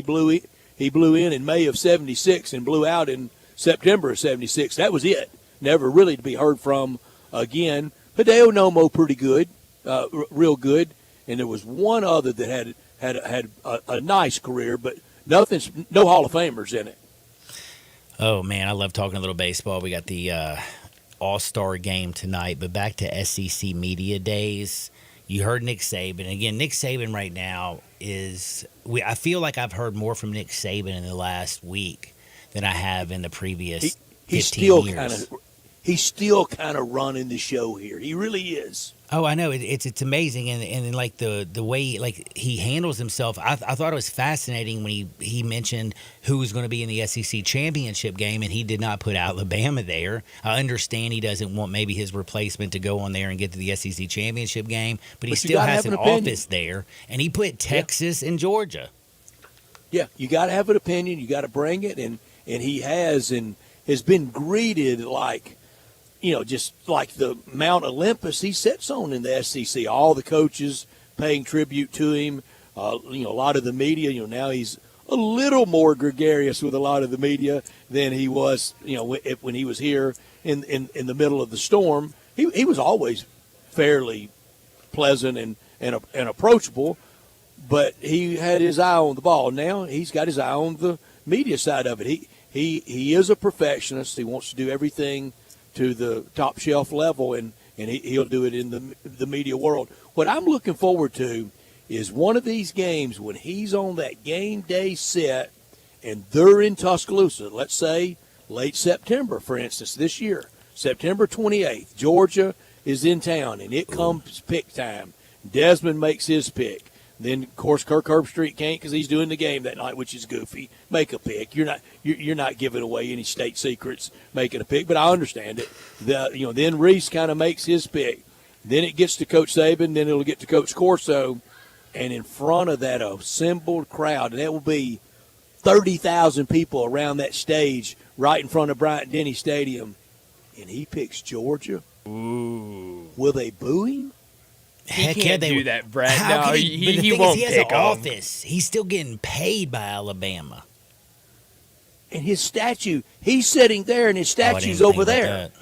He blew in May of 76 and blew out in September of 76. That was it. Never really to be heard from again. Hideo Nomo, pretty good, real good. And there was one other that had a nice career, but no Hall of Famers in it. Oh, man, I love talking a little baseball. We got the All-Star game tonight, but back to SEC Media Days. You heard Nick Saban. Again, Nick Saban right now I feel like I've heard more from Nick Saban in the last week than I have in the previous 15 years. He's still kind of running the show here. He really is. Oh, I know. It's amazing. And like the way like he handles himself, I thought it was fascinating when he mentioned who was going to be in the SEC championship game, and he did not put Alabama there. I understand he doesn't want maybe his replacement to go on there and get to the SEC championship game, but he still has an office there, and he put Texas and Georgia. Yeah, you got to have an opinion. You got to bring it, and he has been greeted like, just like the Mount Olympus he sits on in the SEC. All the coaches paying tribute to him. A lot of the media. Now he's a little more gregarious with a lot of the media than he was. When he was here in the middle of the storm, he was always fairly pleasant and approachable. But he had his eye on the ball. Now he's got his eye on the media side of it. He is a perfectionist. He wants to do everything to the top shelf level, and he'll do it in the media world. What I'm looking forward to is one of these games when he's on that game day set and they're in Tuscaloosa, let's say late September, for instance, this year, September 28th, Georgia is in town, and it comes pick time. Desmond makes his pick. Then, of course, Kirk Herbstreit can't because he's doing the game that night, which is goofy. Make a pick. You're not giving away any state secrets making a pick, but I understand it. Then Reese kind of makes his pick. Then it gets to Coach Saban. Then it'll get to Coach Corso, and in front of that assembled crowd, and that will be 30,000 people around that stage right in front of Bryant-Denny Stadium, and he picks Georgia. Ooh. Will they boo him? Heck can't yeah, do that, Brett. How No, he won't he has pick an 'em. office. He's still getting paid by Alabama. And his statue, he's sitting there, and his statue's think over about there. that.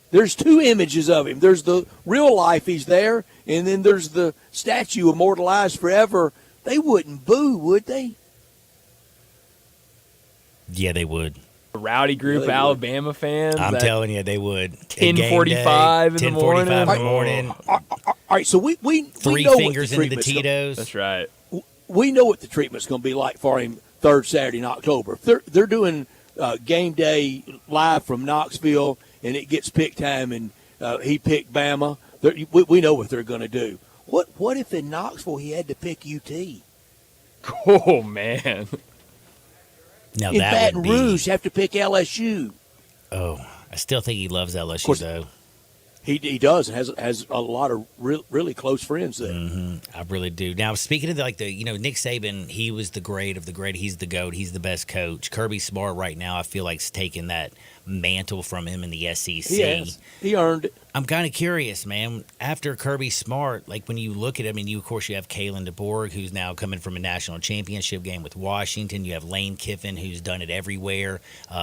There's two images of him. There's the real life, he's there, and then there's the statue immortalized forever. They wouldn't boo, would they? Yeah, they would. A rowdy group of Alabama fans. I'm telling you, they would. 10:45 in the morning. 10:45 in the morning. All right, so we Three know fingers what the into the Tito's. That's right. We know what the treatment's going to be like for him third Saturday in October. If they're doing game day live from Knoxville, and it gets pick time, and he picked Bama, we know what they're going to do. What if in Knoxville he had to pick UT? Oh, man. Now in that Baton would be, Rouge, have to pick LSU. Oh, I still think he loves LSU, though. He does, and has a lot of really close friends there. Mm-hmm. I really do. Now, speaking of Nick Saban, he was the great of the great. He's the GOAT. He's the best coach. Kirby Smart right now, I feel like, is taking that mantle from him in the SEC. He earned it. I'm kind of curious, man. After Kirby Smart, like when you look at him, of course, you have Kalen DeBoer, who's now coming from a national championship game with Washington. You have Lane Kiffin, who's done it everywhere.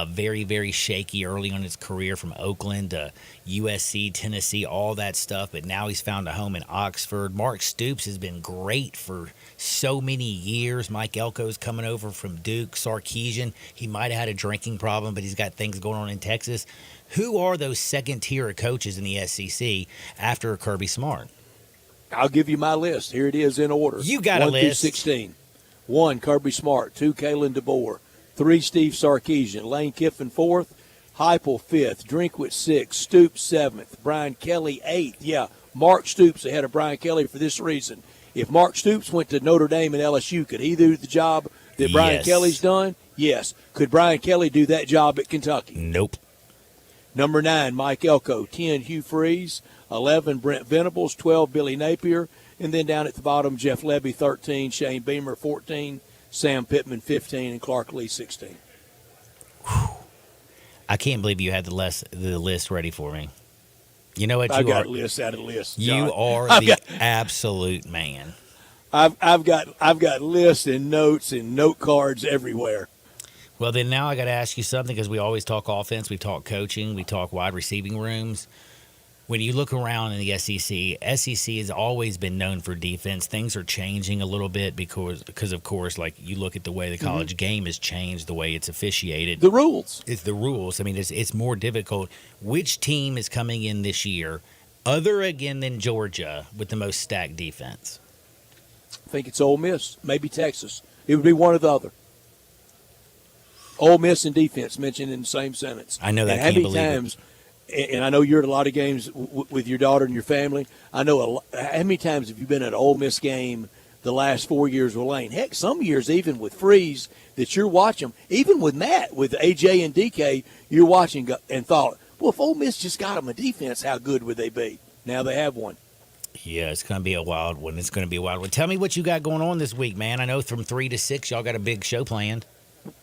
Very, very shaky early on in his career from Oakland to USC, Tennessee, all that stuff. But now he's found a home in Oxford. Mark Stoops has been great for so many years. Mike Elko's coming over from Duke. Sarkisian, he might have had a drinking problem, but he's got things going on in Texas. Who are those second tier of coaches in the SEC after Kirby Smart? I'll give you my list. Here it is in order. You got a 1 list. through 16. 1, Kirby Smart. 2, Kalen DeBoer. 3, Steve Sarkeesian. Lane Kiffin 4th. Heupel 5th. Drinkwitz 6th. Stoops 7th. Brian Kelly 8th. Yeah, Mark Stoops ahead of Brian Kelly for this reason. If Mark Stoops went to Notre Dame and LSU, could he do the job that Brian Yes. Kelly's done? Yes. Could Brian Kelly do that job at Kentucky? Nope. Number 9, Mike Elko. 10, Hugh Freeze. 11, Brent Venables. 12, Billy Napier. And then down at the bottom, Jeff Levy, 13, Shane Beamer, 14, Sam Pittman, 15, and Clark Lee, 16. I can't believe you had the list ready for me. You know what? I've You got are lists out of lists. you John. are I've the got- absolute man. I've got lists and notes and note cards everywhere. Well, then now I got to ask you something because we always talk offense, we talk coaching, we talk wide receiving rooms. When you look around in the SEC has always been known for defense. Things are changing a little bit because of course, like you look at the way the college game has changed, the way it's officiated. The rules. It's the rules. I mean, it's more difficult. Which team is coming in this year, other again than Georgia, with the most stacked defense? I think it's Ole Miss, maybe Texas. It would be one or the other. Ole Miss and defense mentioned in the same sentence. I know that. And I can't how believe many it. times, and I know you're at a lot of games with your daughter and your family. I know how many times have you been at an Ole Miss game the last 4 years with Lane? Heck, some years even with Freeze that you're watching, even with Matt, with AJ and DK, you're watching and thought, well, if Ole Miss just got them a defense, how good would they be? Now they have one. Yeah, it's going to be a wild one. It's going to be a wild one. Tell me what you got going on this week, man. I know from 3 to 6, y'all got a big show planned.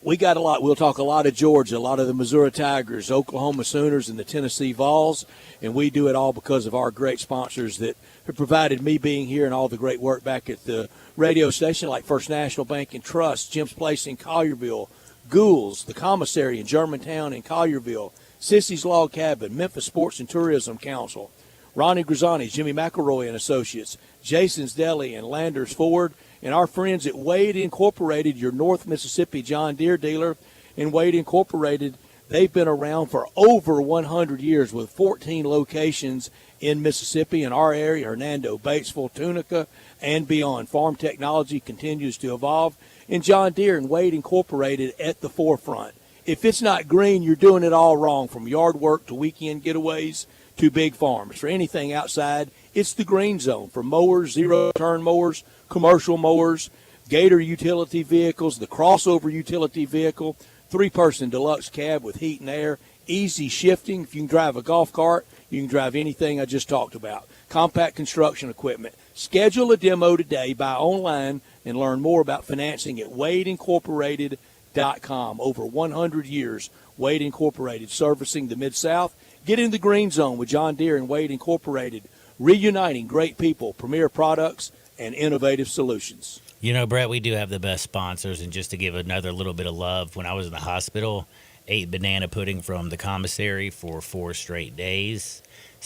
We got a lot. We'll talk a lot of Georgia, a lot of the Missouri Tigers, Oklahoma Sooners, and the Tennessee Vols. And we do it all because of our great sponsors that have provided me being here and all the great work back at the radio station, like First National Bank and Trust, Jim's Place in Collierville, Gould's, the Commissary in Germantown and Collierville, Sissy's Log Cabin, Memphis Sports and Tourism Council, Ronnie Grisani, Jimmy McElroy and Associates, Jason's Deli and Landers Ford, and our friends at Wade Incorporated, your North Mississippi John Deere dealer. And Wade Incorporated, they've been around for over 100 years with 14 locations in Mississippi, in our area, Hernando, Batesville, Tunica, and beyond. Farm technology continues to evolve, and John Deere and Wade Incorporated at the forefront. If it's not green, you're doing it all wrong, from yard work to weekend getaways to big farms. For anything outside, it's the green zone. For mowers, zero-turn mowers, commercial mowers, Gator utility vehicles, the crossover utility vehicle, 3-person deluxe cab with heat and air, easy shifting. If you can drive a golf cart, you can drive anything I just talked about. Compact construction equipment. Schedule a demo today, buy online, and learn more about financing at wadeincorporated.com. Over 100 years, Wade Incorporated, servicing the Mid-South. Get in the green zone with John Deere and Wade Incorporated, reuniting great people, premier products, and innovative solutions. You know, Brett, we do have the best sponsors. And just to give another little bit of love, when I was in the hospital, ate banana pudding from the commissary for 4 straight days.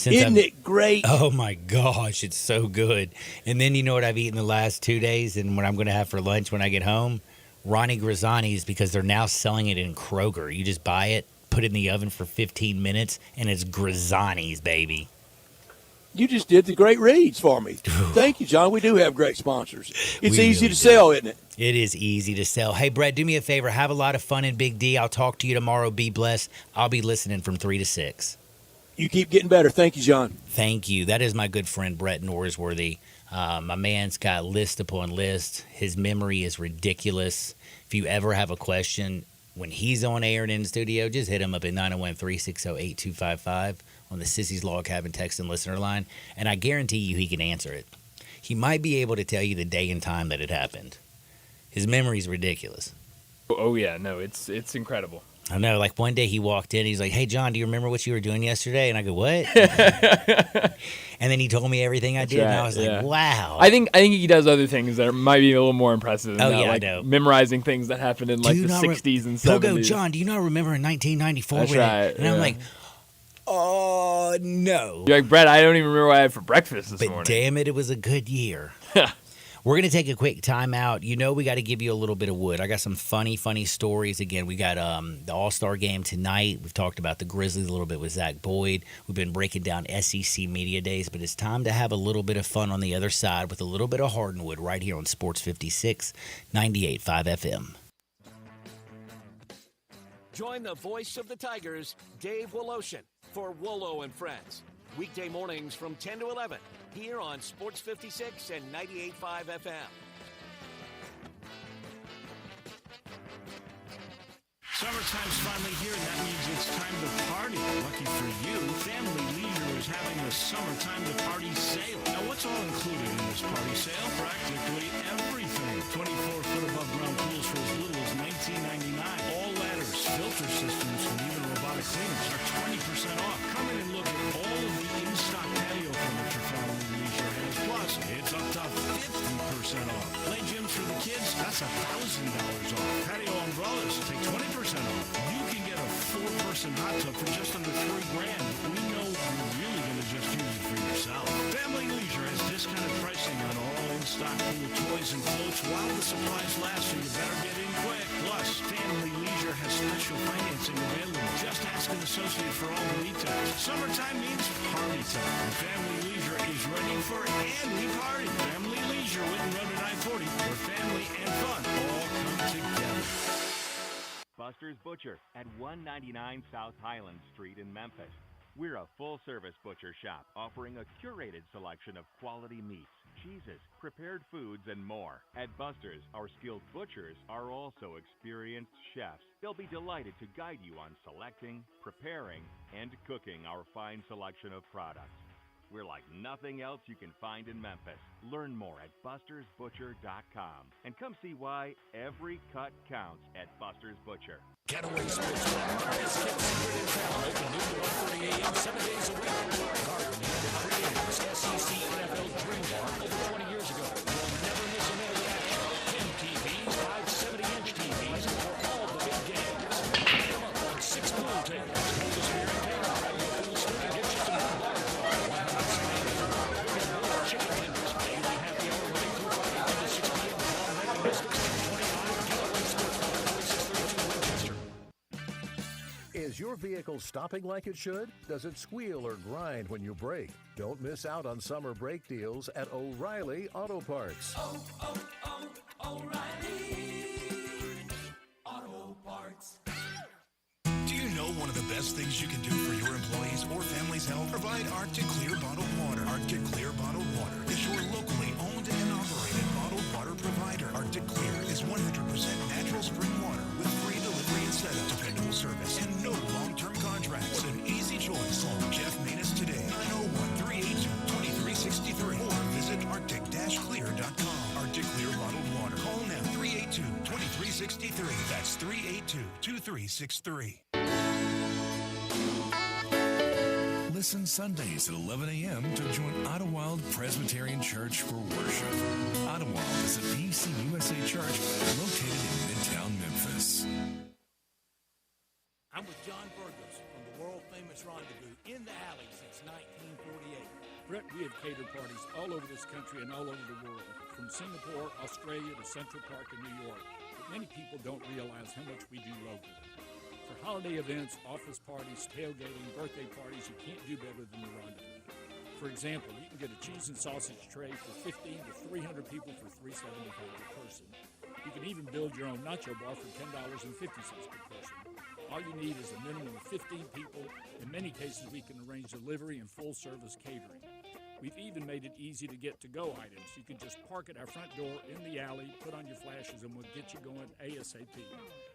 Isn't it great? Oh, my gosh, it's so good. And then you know what I've eaten the last 2 days and what I'm going to have for lunch when I get home? Ronnie Grisani's, because they're now selling it in Kroger. You just buy it, put it in the oven for 15 minutes, and it's Grisani's, baby. You just did the great reads for me. Thank you, John. We do have great sponsors. It's We easy really to do. sell, isn't it? It is easy to sell. Hey, Brett, do me a favor. Have a lot of fun in Big D. I'll talk to you tomorrow. Be blessed. I'll be listening from 3 to 6. You keep getting better. Thank you, John. Thank you. That is my good friend, Brett Norsworthy. My man's got list upon list. His memory is ridiculous. If you ever have a question when he's on air and in the studio, just hit him up at 901-360-8255 on the Sissy's Log Cabin text and listener line, and I guarantee you he can answer it. He might be able to tell you the day and time that it happened. His memory's ridiculous. Oh yeah, no, it's incredible. I know, like one day he walked in, he's like, "Hey John, do you remember what you were doing yesterday?" And I go, "What?" And then he told me everything I did, and I was like, "Wow." I think he does other things that might be a little more impressive than Oh, that, yeah, I like know. memorizing things that happened in like the 60s and 70s. He'll go, "John, do you not remember in 1994?" That's when it-" right, And I'm yeah. like, "Oh, no." You're like, Brett, I don't even remember what I had for breakfast this But morning. damn it, it was a good year. We're going to take a quick time out. You know we got to give you a little bit of wood. I got some funny stories. Again, we got the All-Star game tonight. We've talked about the Grizzlies a little bit with Zach Boyd. We've been breaking down SEC Media Days, but it's time to have a little bit of fun on the other side with a little bit of Hardwood right here on Sports 56, 98.5 FM. Join the voice of the Tigers, Dave Woloshin, for Wolo and Friends. Weekday mornings from 10 to 11, here on Sports 56 and 98.5 FM. Summertime's finally here, and that means it's time to party. Lucky for you, Family Leisure is having a summertime to party sale. Now, what's all included in this party sale? Practically everything. 24-foot above ground pools for as little as $19.99. All ladders, filter systems, and even robotic cleaners are 20% off. Come in and look at all of the in-stock patio furniture Family Leisure has. Plus, it's up to 50% off. Play gyms for the kids, that's $1,000 off. Patio umbrellas, take 20% off. You can get a 4-person hot tub for just under $3,000. We know you're really going to just use it for yourself. Family Leisure has discounted pricing on all in-stock pool toys and floats while the supplies last, so you better get in quick. Plus, Family Leisure has special financing available. Just ask an associate for all the details. Summertime means party time, and Family Leisure is ready for any party. Family Leisure, Whitten Road at I-40, where family and fun all come together. Buster's Butcher at 199 South Highland Street in Memphis. We're a full-service butcher shop offering a curated selection of quality meats, cheeses, prepared foods, and more. At Buster's, our skilled butchers are also experienced chefs. They'll be delighted to guide you on selecting, preparing, and cooking our fine selection of products. We're like nothing else you can find in Memphis. Learn more at bustersbutcher.com and come see why every cut counts at Buster's Butcher. Getaway Sports Memphis gets secret in town. Open noon to 1:30 a.m. 7 days a week. Garden and the creators, SEC NFL Dream Bar over 20 years ago. You'll never miss a minute of action. 10 TVs, 5 70-inch TVs for all the big games. Pick them up on 6 pool tables. Hold a spear and tail. Grab your pool stick and get you some good bar. Chicken tenders. Daily happy hour Monday through Friday, 10 to 6 p.m. Long regular biscuits, 25. Getaway Sports Bar, 4632 Winchester. Is your vehicle stopping like it should? Does it squeal or grind when you brake? Don't miss out on summer brake deals at O'Reilly Auto Parts. O'Reilly Auto Parts. Do you know one of the best things you can do for your employees or family's health? Provide Arctic Clear bottled water. Arctic Clear bottled water is your locally owned and operated bottled water provider. Arctic Clear is 100% natural spring water with free delivery and setup, dependable service, and no long-term contracts. What an easy choice. Call Jeff Manus today, 901-382-2363, or visit arctic-clear.com. Arctic Clear bottled water. Call now, 382-2363. That's 382-2363. Listen Sundays at 11 a.m. to join Idlewild Presbyterian Church for worship. Idlewild is a PCUSA church located in Midtown Memphis. I'm with John Burgos from the world-famous Rendezvous in the Alley since 1948. Brett, we have catered parties all over this country and all over the world, from Singapore, Australia to Central Park in New York. But many people don't realize how much we do locally. For holiday events, office parties, tailgating, birthday parties, you can't do better than the Rendezvous. For example, you can get a cheese and sausage tray for 15 to 300 people for $3.75 per person. You can even build your own nacho bar for $10.50 per person. All you need is a minimum of 15 people. In many cases, we can arrange delivery and full-service catering. We've even made it easy to get to-go items. You can just park at our front door in the alley, put on your flashes, and we'll get you going ASAP.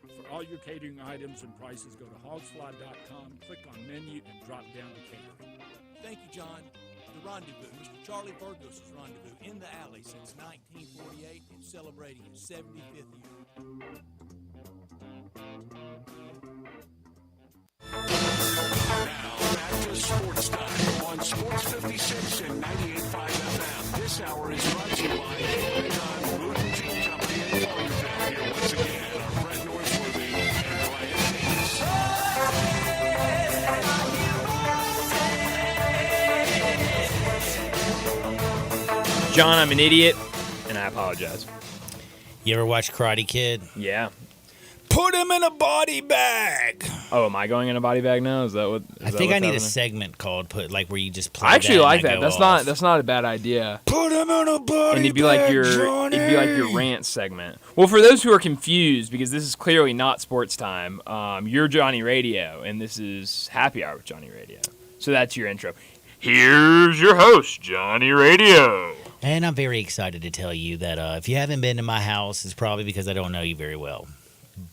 For all your catering items and prices, go to hogsfly.com, click on menu, and drop down to catering. Thank you, John. The Rendezvous, Mr. Charlie Burgos' Rendezvous in the Alley since 1948 and celebrating its 75th year. Now, back to Sportstime on Sports 56 and 98.5 FM. This hour is brought to you by Pentagon Root and Gene Company in Fullerton. Here once again are Brett Northworthy and Ryan Davis. John, I'm an idiot, and I apologize. You ever watch Karate Kid? Yeah. Put him in a body bag. Oh, am I going in a body bag now? Is that what? I think I need a segment called where you just play. I actually like that. go That's off. That's not a bad idea. Put him in a body And it'd be bag, like your rant segment. Well, for those who are confused, because this is clearly not sports time, you're Johnny Radio, and this is Happy Hour with Johnny Radio. So that's your intro. Here's your host, Johnny Radio. And I'm very excited to tell you that if you haven't been to my house, it's probably because I don't know you very well.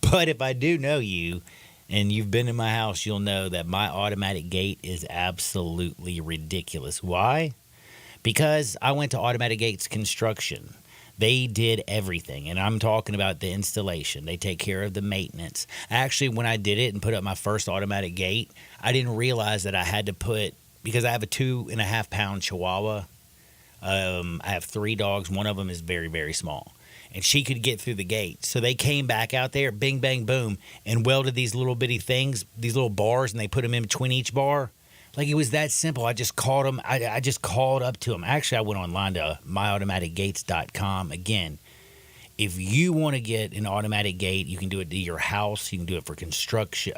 But if I do know you and you've been in my house, you'll know that my automatic gate is absolutely ridiculous. Why? Because I went to Automatic Gates Construction. They did everything, and I'm talking about the installation. They take care of the maintenance. Actually, when I did it and put up my first automatic gate, I didn't realize that I had to put, because I have a 2.5-pound Chihuahua. I have 3 dogs. One of them is very, very small. And she could get through the gate. So they came back out there, bing, bang, boom, and welded these little bitty things, these little bars, and they put them in between each bar. Like, it was that simple. I just called them. I just called up to them. Actually, I went online to myautomaticgates.com. Again, if you want to get an automatic gate, you can do it to your house. You can do it for construction,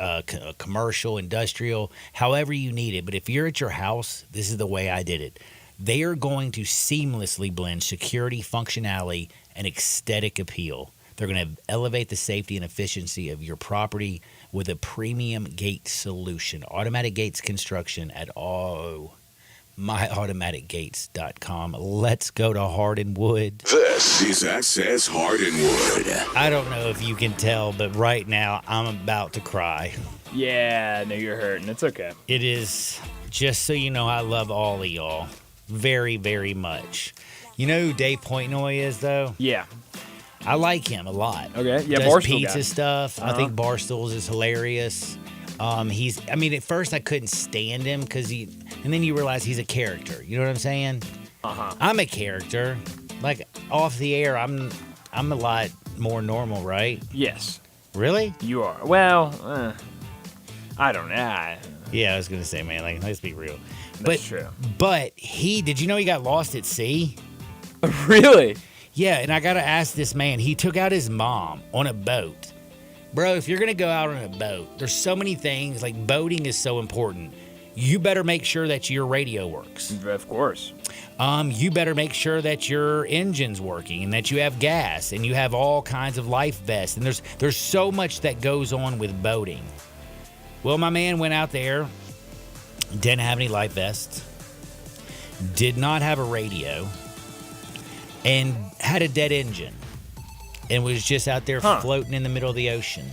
commercial, industrial, however you need it. But if you're at your house, this is the way I did it. They are going to seamlessly blend security, functionality, and aesthetic appeal. They're going to elevate the safety and efficiency of your property with a premium gate solution. Automatic Gates Construction at myautomaticgates.com. Let's go to Hardinwood. This is Access Hardinwood. I don't know if you can tell, but right now I'm about to cry. Yeah, no, you're hurting. It's okay. It is, just so you know, I love all of y'all very, very much. You know who Dave Portnoy is, though? Yeah. I like him a lot. Okay, yeah, Does Barstool pizza guy. stuff. Uh-huh. I think Barstool's is hilarious. At first I couldn't stand him and then you realize he's a character. You know what I'm saying? Uh-huh. I'm a character. Like, off the air, I'm a lot more normal, right? Yes. Really? You are. Well, I don't know. Yeah, I was gonna say, man, like, let's be real. That's true. But did you know he got lost at sea? Really? Yeah, and I gotta ask this man, he took out his mom on a boat. Bro, if you're gonna go out on a boat, there's so many things, like boating is so important. You better make sure that your radio works. Of course. You better make sure that your engine's working and that you have gas and you have all kinds of life vests. And there's so much that goes on with boating. Well, my man went out there, didn't have any life vests, did not have a radio, and had a dead engine, and was just out there floating in the middle of the ocean.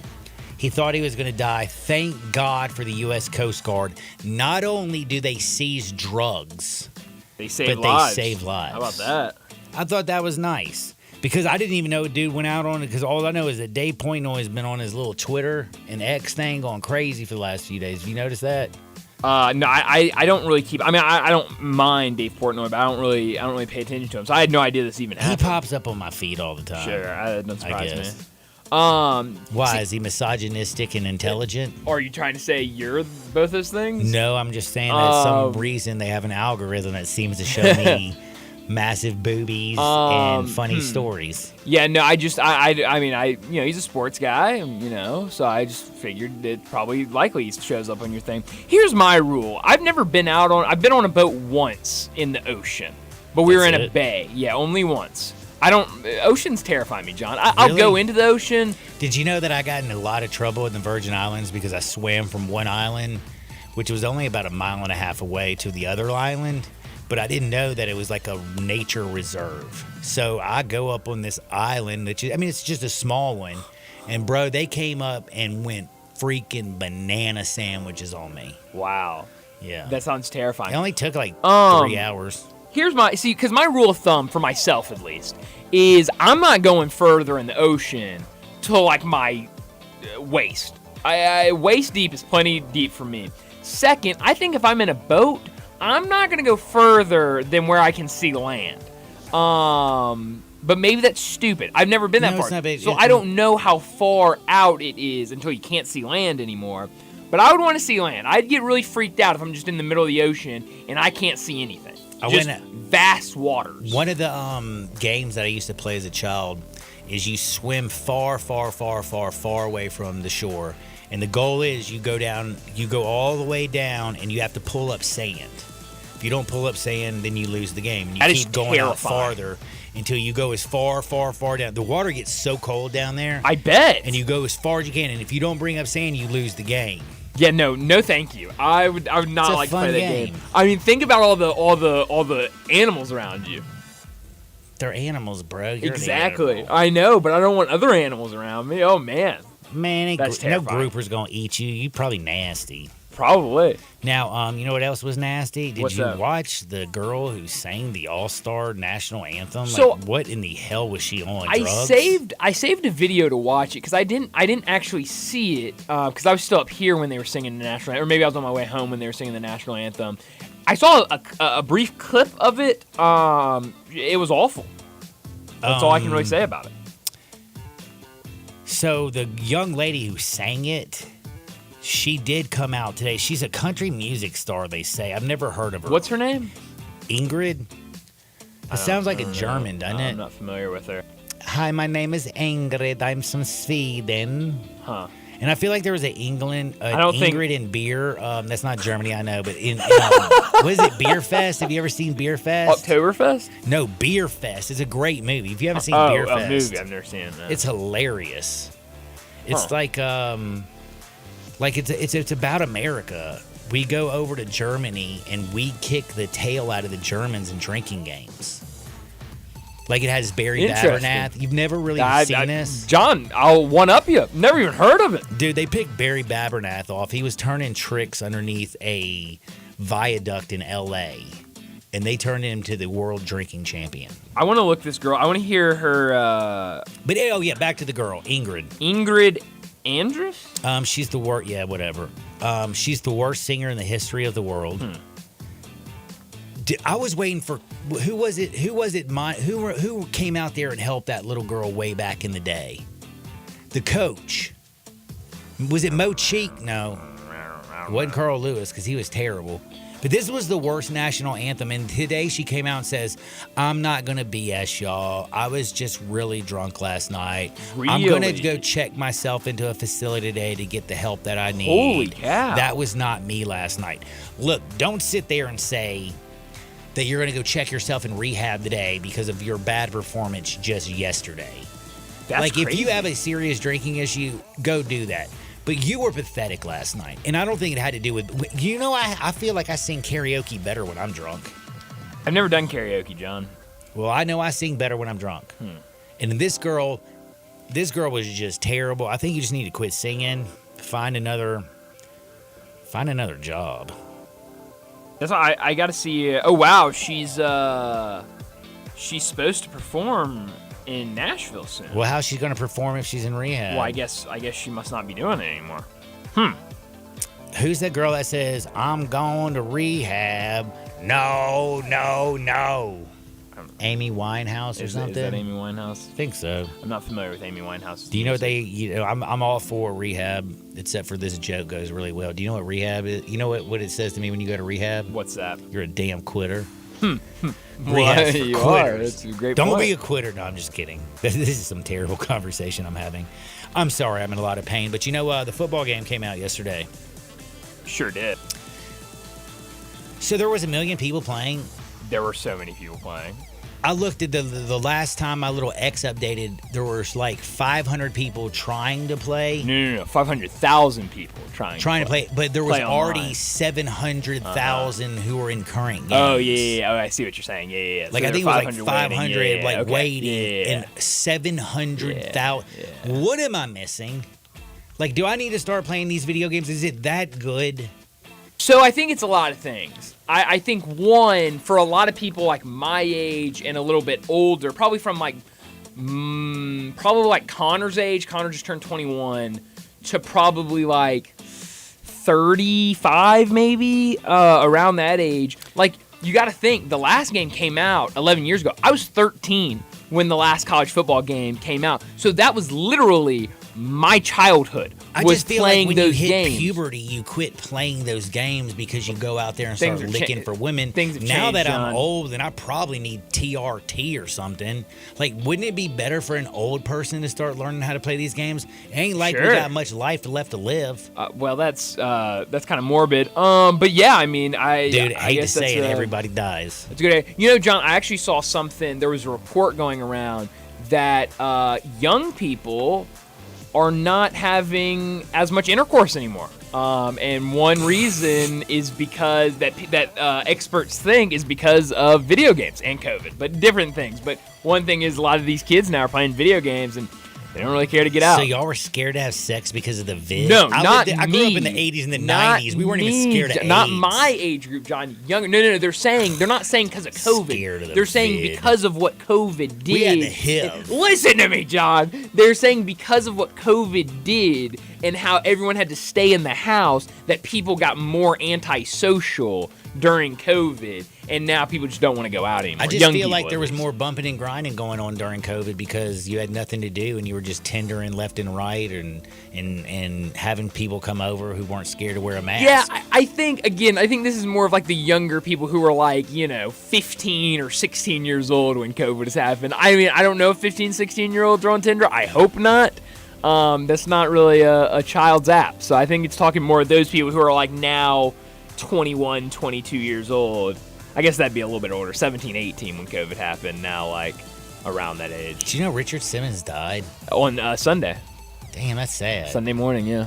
He thought he was going to die. Thank God for the U.S. Coast Guard. Not only do they seize drugs, they save lives. How about that? I thought that was nice. Because I didn't even know a dude went out on it, because all I know is that Dave Portnoy has been on his little Twitter and X thing going crazy for the last few days. Have you noticed that? No, I don't really keep. I mean, I don't mind Dave Portnoy, but I don't really pay attention to him. So I had no idea this even happened. He pops up on my feed all the time. Sure, that doesn't surprise me. Why? Is he misogynistic and intelligent? Are you trying to say you're both those things? No, I'm just saying that some reason they have an algorithm that seems to show me massive boobies and funny stories. Yeah, no, I mean, he's a sports guy, so I just figured it probably likely shows up on your thing. Here's my rule. I've been on a boat once in the ocean, but we were in a bay. Yeah, only once. Oceans terrify me, John. I'll go into the ocean. Did you know that I got in a lot of trouble in the Virgin Islands because I swam from one island, which was only about 1.5 miles away, to the other island? But I didn't know that it was like a nature reserve. So I go up on this island it's just a small one. And bro, they came up and went freaking banana sandwiches on me. Wow. Yeah. That sounds terrifying. It only took 3 hours. Here's because my rule of thumb, for myself at least, is I'm not going further in the ocean to like my waist. Waist deep is plenty deep for me. Second, I think if I'm in a boat, I'm not going to go further than where I can see land. But maybe that's stupid. I've never been that far. So I don't know how far out it is until you can't see land anymore. But I would want to see land. I'd get really freaked out if I'm just in the middle of the ocean and I can't see anything. vast waters. One of the games that I used to play as a child is you swim far, far, far, far, far away from the shore. And the goal is you go all the way down, and you have to pull up sand. If you don't pull up sand, then you lose the game. And you keep going out farther until you go as far, far, far down. The water gets so cold down there. I bet. And you go as far as you can. And if you don't bring up sand, you lose the game. Yeah, no, thank you. I would not like to play that game. I mean, think about all the animals around you. They're animals, bro. You're Exactly. I know, but I don't want other animals around me. Oh man. Man, That's no terrifying. grouper's gonna eat you. You probably nasty. Probably. Now, you know what else was nasty? Did What's you that? watch the girl who sang the All-Star National Anthem? So- like, what in the hell was she on? I Drugs? saved a video to watch it because I didn't actually see it because I was still up here when they were singing the national anthem, or maybe I was on my way home when they were singing the national anthem. I saw a brief clip of it. It was awful. That's all I can really say about it. So the young lady who sang it, she did come out today. She's a country music star, they say. I've never heard of her. What's her name? Ingrid. It sounds like a German, doesn't it? I'm not familiar with her. Hi, my name is Ingrid. I'm from Sweden. Huh. And I feel like there was an don't think- Ingrid in beer. That's not Germany, I know, but in what is it, Beer Fest? Have you ever seen Beer Fest? Oktoberfest? No, Beer Fest. It's a great movie. If you haven't seen Oh, Beer a Fest, movie. I've never seen that. it's hilarious. It's Huh. like it's about America. We go over to Germany and we kick the tail out of the Germans in drinking games. Like it has Barry Interesting. Babernath. You've never really seen this? John, I'll one-up you. Never even heard of it. Dude, they picked Barry Babernath off. He was turning tricks underneath a viaduct in L.A., and they turned him to the world drinking champion. I want to look this girl. I want to hear her. But, oh, yeah, back to the girl, Ingrid. Ingrid Andress? She's the worst. Yeah, whatever. She's the worst singer in the history of the world. I was waiting for who was it? Who came out there and helped that little girl way back in the day? The coach. Was it Mo Cheek? No, it wasn't Carl Lewis because he was terrible. But this was the worst national anthem, and today she came out and says, "I'm not gonna BS y'all. I was just really drunk last night. I'm gonna Really? go check myself into a facility today to get the help that I need." Holy cow. That was not me last night. Look, don't sit there and say that you're going to go check yourself in rehab today because of your bad performance just yesterday. That's like, if you crazy. have a serious drinking issue, go do that. But you were pathetic last night. And I don't think it had to do with... You know, I feel like I sing karaoke better when I'm drunk. I've never done karaoke, John. Well, I know I sing better when I'm drunk. And this girl was just terrible. I think you just need to quit singing, find another job. That's why I got to see. Oh wow, she's supposed to perform in Nashville soon. Well, how's she going to perform if she's in rehab? Well, I guess she must not be doing it anymore. Who's that girl that says, "I'm going to rehab"? No. Amy Winehouse or something? Is that Amy Winehouse? I think so. I'm not familiar with Amy Winehouse. Do you know what I'm all for rehab, except for this joke goes really well. Do you know what rehab is? You know what it says to me when you go to rehab? What's that? You're a damn quitter. Well, for you quitters. are. That's a great Don't point. be a quitter. No, I'm just kidding. This is some terrible conversation I'm having. I'm sorry. I'm in a lot of pain. But you know, the football game came out yesterday. Sure did. So there was 1 million people playing. There were so many people playing. I looked at the last time my little X updated, there was like 500 people trying to play. No. 500,000 people trying to play. But there was Play already online. 700,000 who were in current games. Oh, yeah. Oh, I see what you're saying. Yeah. Like, So I think it there was were like 500 waiting. like Okay. waiting Yeah. and 700,000. What am I missing? Like, do I need to start playing these video games? Is it that good? So I think it's a lot of things. I think one, for a lot of people like my age and a little bit older, probably from like Connor's age. Connor just turned 21 to probably like 35 maybe, around that age. Like, you got to think, the last game came out 11 years ago. I was 13 when the last college football game came out. So that was literally my childhood I was just feel playing like when those you hit games. puberty, you quit playing those games because you go out there and Things start are licking for women. things have Now changed, that John. I'm old, then I probably need TRT or something. Like, wouldn't it be better for an old person to start learning how to play these games? It ain't like we Sure. got much life left to live. Well, that's kind of morbid. But yeah, I mean, Dude, I I hate to guess say it, that's, everybody dies. It's a good. You know, John, I actually saw something. There was a report going around that young people are not having as much intercourse anymore. And one reason is because that experts think is because of video games and COVID, but different things. But one thing is a lot of these kids now are playing video games and they don't really care to get out. So y'all were scared to have sex because of the vid? No, I not grew me. up in the 80s and the Not 90s. We weren't even me, scared of Not AIDS. my age group, John. Younger. No. They're not saying because of COVID. Scared of the They're saying vid. because of what COVID did. We had the HIV. Listen to me, John. They're saying because of what COVID did and how everyone had to stay in the house, that people got more antisocial during COVID, and now people just don't want to go out anymore. I just Young feel people, like at there was least. more bumping and grinding going on during COVID because you had nothing to do and you were just tendering left and right and having people come over who weren't scared to wear a mask. Yeah, I think this is more of like the younger people who are like, 15 or 16 years old when COVID has happened. I mean, I don't know if 15, 16-year-olds are on Tinder. I hope not. That's not really a child's app. So I think it's talking more of those people who are like now 21, 22 years old. I guess that'd be a little bit older, 17, 18 when COVID happened. Now, like, around that age. Did you know Richard Simmons died? On Sunday. Damn, that's sad. Sunday morning, yeah.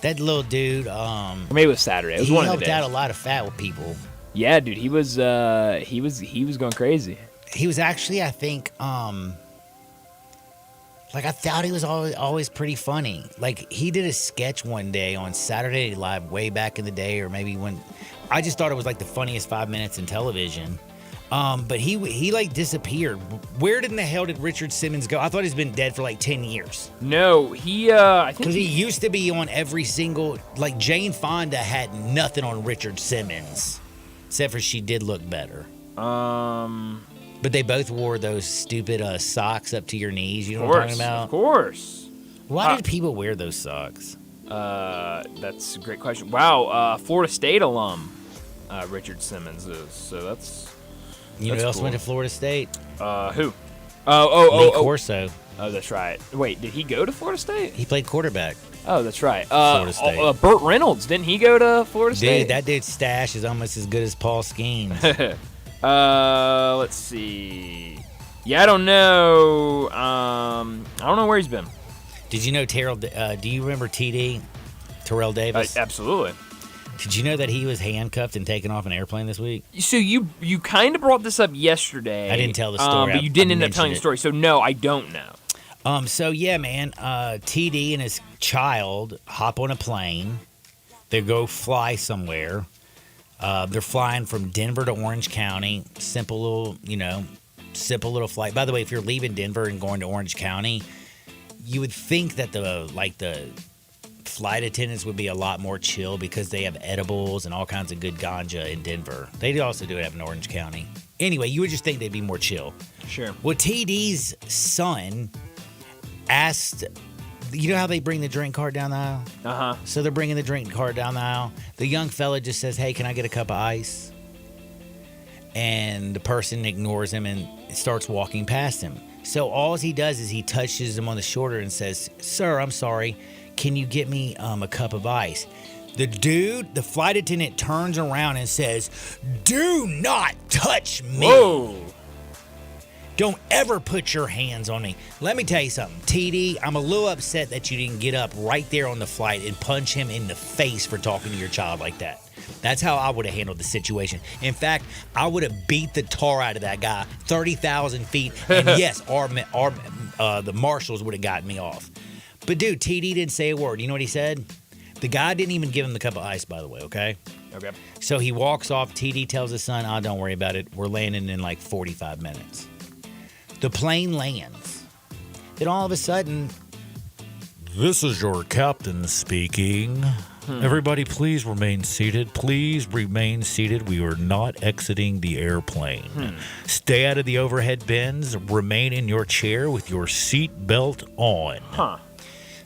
That little dude, Or maybe it was Saturday. It was he one of helped the days. out a lot of fat people. Yeah, dude, he was going crazy. He was actually, I think, like I thought he was always pretty funny. Like he did a sketch one day on Saturday Night Live way back in the day, or maybe when I just thought it was like the funniest 5 minutes in television. But he like disappeared. Where in the hell did Richard Simmons go? I thought he's been dead for like 10 years. No, I think because he used to be on every single, like Jane Fonda had nothing on Richard Simmons, except for she did look better. But they both wore those stupid socks up to your knees. You know what I'm talking about? Of course. Why did people wear those socks? That's a great question. Wow, Florida State alum, Richard Simmons is. So that's. You know who else went to Florida State? Who? Lee Corso. Oh, that's right. Wait, did he go to Florida State? He played quarterback. Oh, that's right. Florida State. Burt Reynolds, didn't he go to Florida State? Dude, that dude's stash is almost as good as Paul Skeen's. Let's see. Yeah, I don't know. I don't know where he's been. Did you know Terrell? Do you remember TD? Terrell Davis? Absolutely. Did you know that he was handcuffed and taken off an airplane this week? So you kind of brought this up yesterday. I didn't tell the story. But you didn't I end up telling the mentioned story. So no, I don't know. So yeah, man. TD and his child hop on a plane. They go fly somewhere. They're flying from Denver to Orange County. Simple little flight. By the way, if you're leaving Denver and going to Orange County, you would think that the flight attendants would be a lot more chill because they have edibles and all kinds of good ganja in Denver. They also do have in Orange County. Anyway, you would just think they'd be more chill. Sure. Well, TD's son asked, you know how they bring the drink cart down the aisle? Uh-huh. So they're bringing the drink cart down the aisle. The young fella just says, hey, can I get a cup of ice? And the person ignores him and starts walking past him. So all he does is he touches him on the shoulder and says, sir, I'm sorry. Can you get me a cup of ice? The flight attendant turns around and says, do not touch me. Whoa. Don't ever put your hands on me. Let me tell you something. TD, I'm a little upset that you didn't get up right there on the flight and punch him in the face for talking to your child like that. That's how I would have handled the situation. In fact, I would have beat the tar out of that guy 30,000 feet. And yes, the marshals would have gotten me off. But dude, TD didn't say a word. You know what he said? The guy didn't even give him the cup of ice, by the way, okay? Okay. So he walks off. TD tells his son, don't worry about it. We're landing in like 45 minutes. The plane lands. Then all of a sudden, this is your captain speaking. Everybody, please remain seated. Please remain seated. We are not exiting the airplane. Stay out of the overhead bins. Remain in your chair with your seat belt on.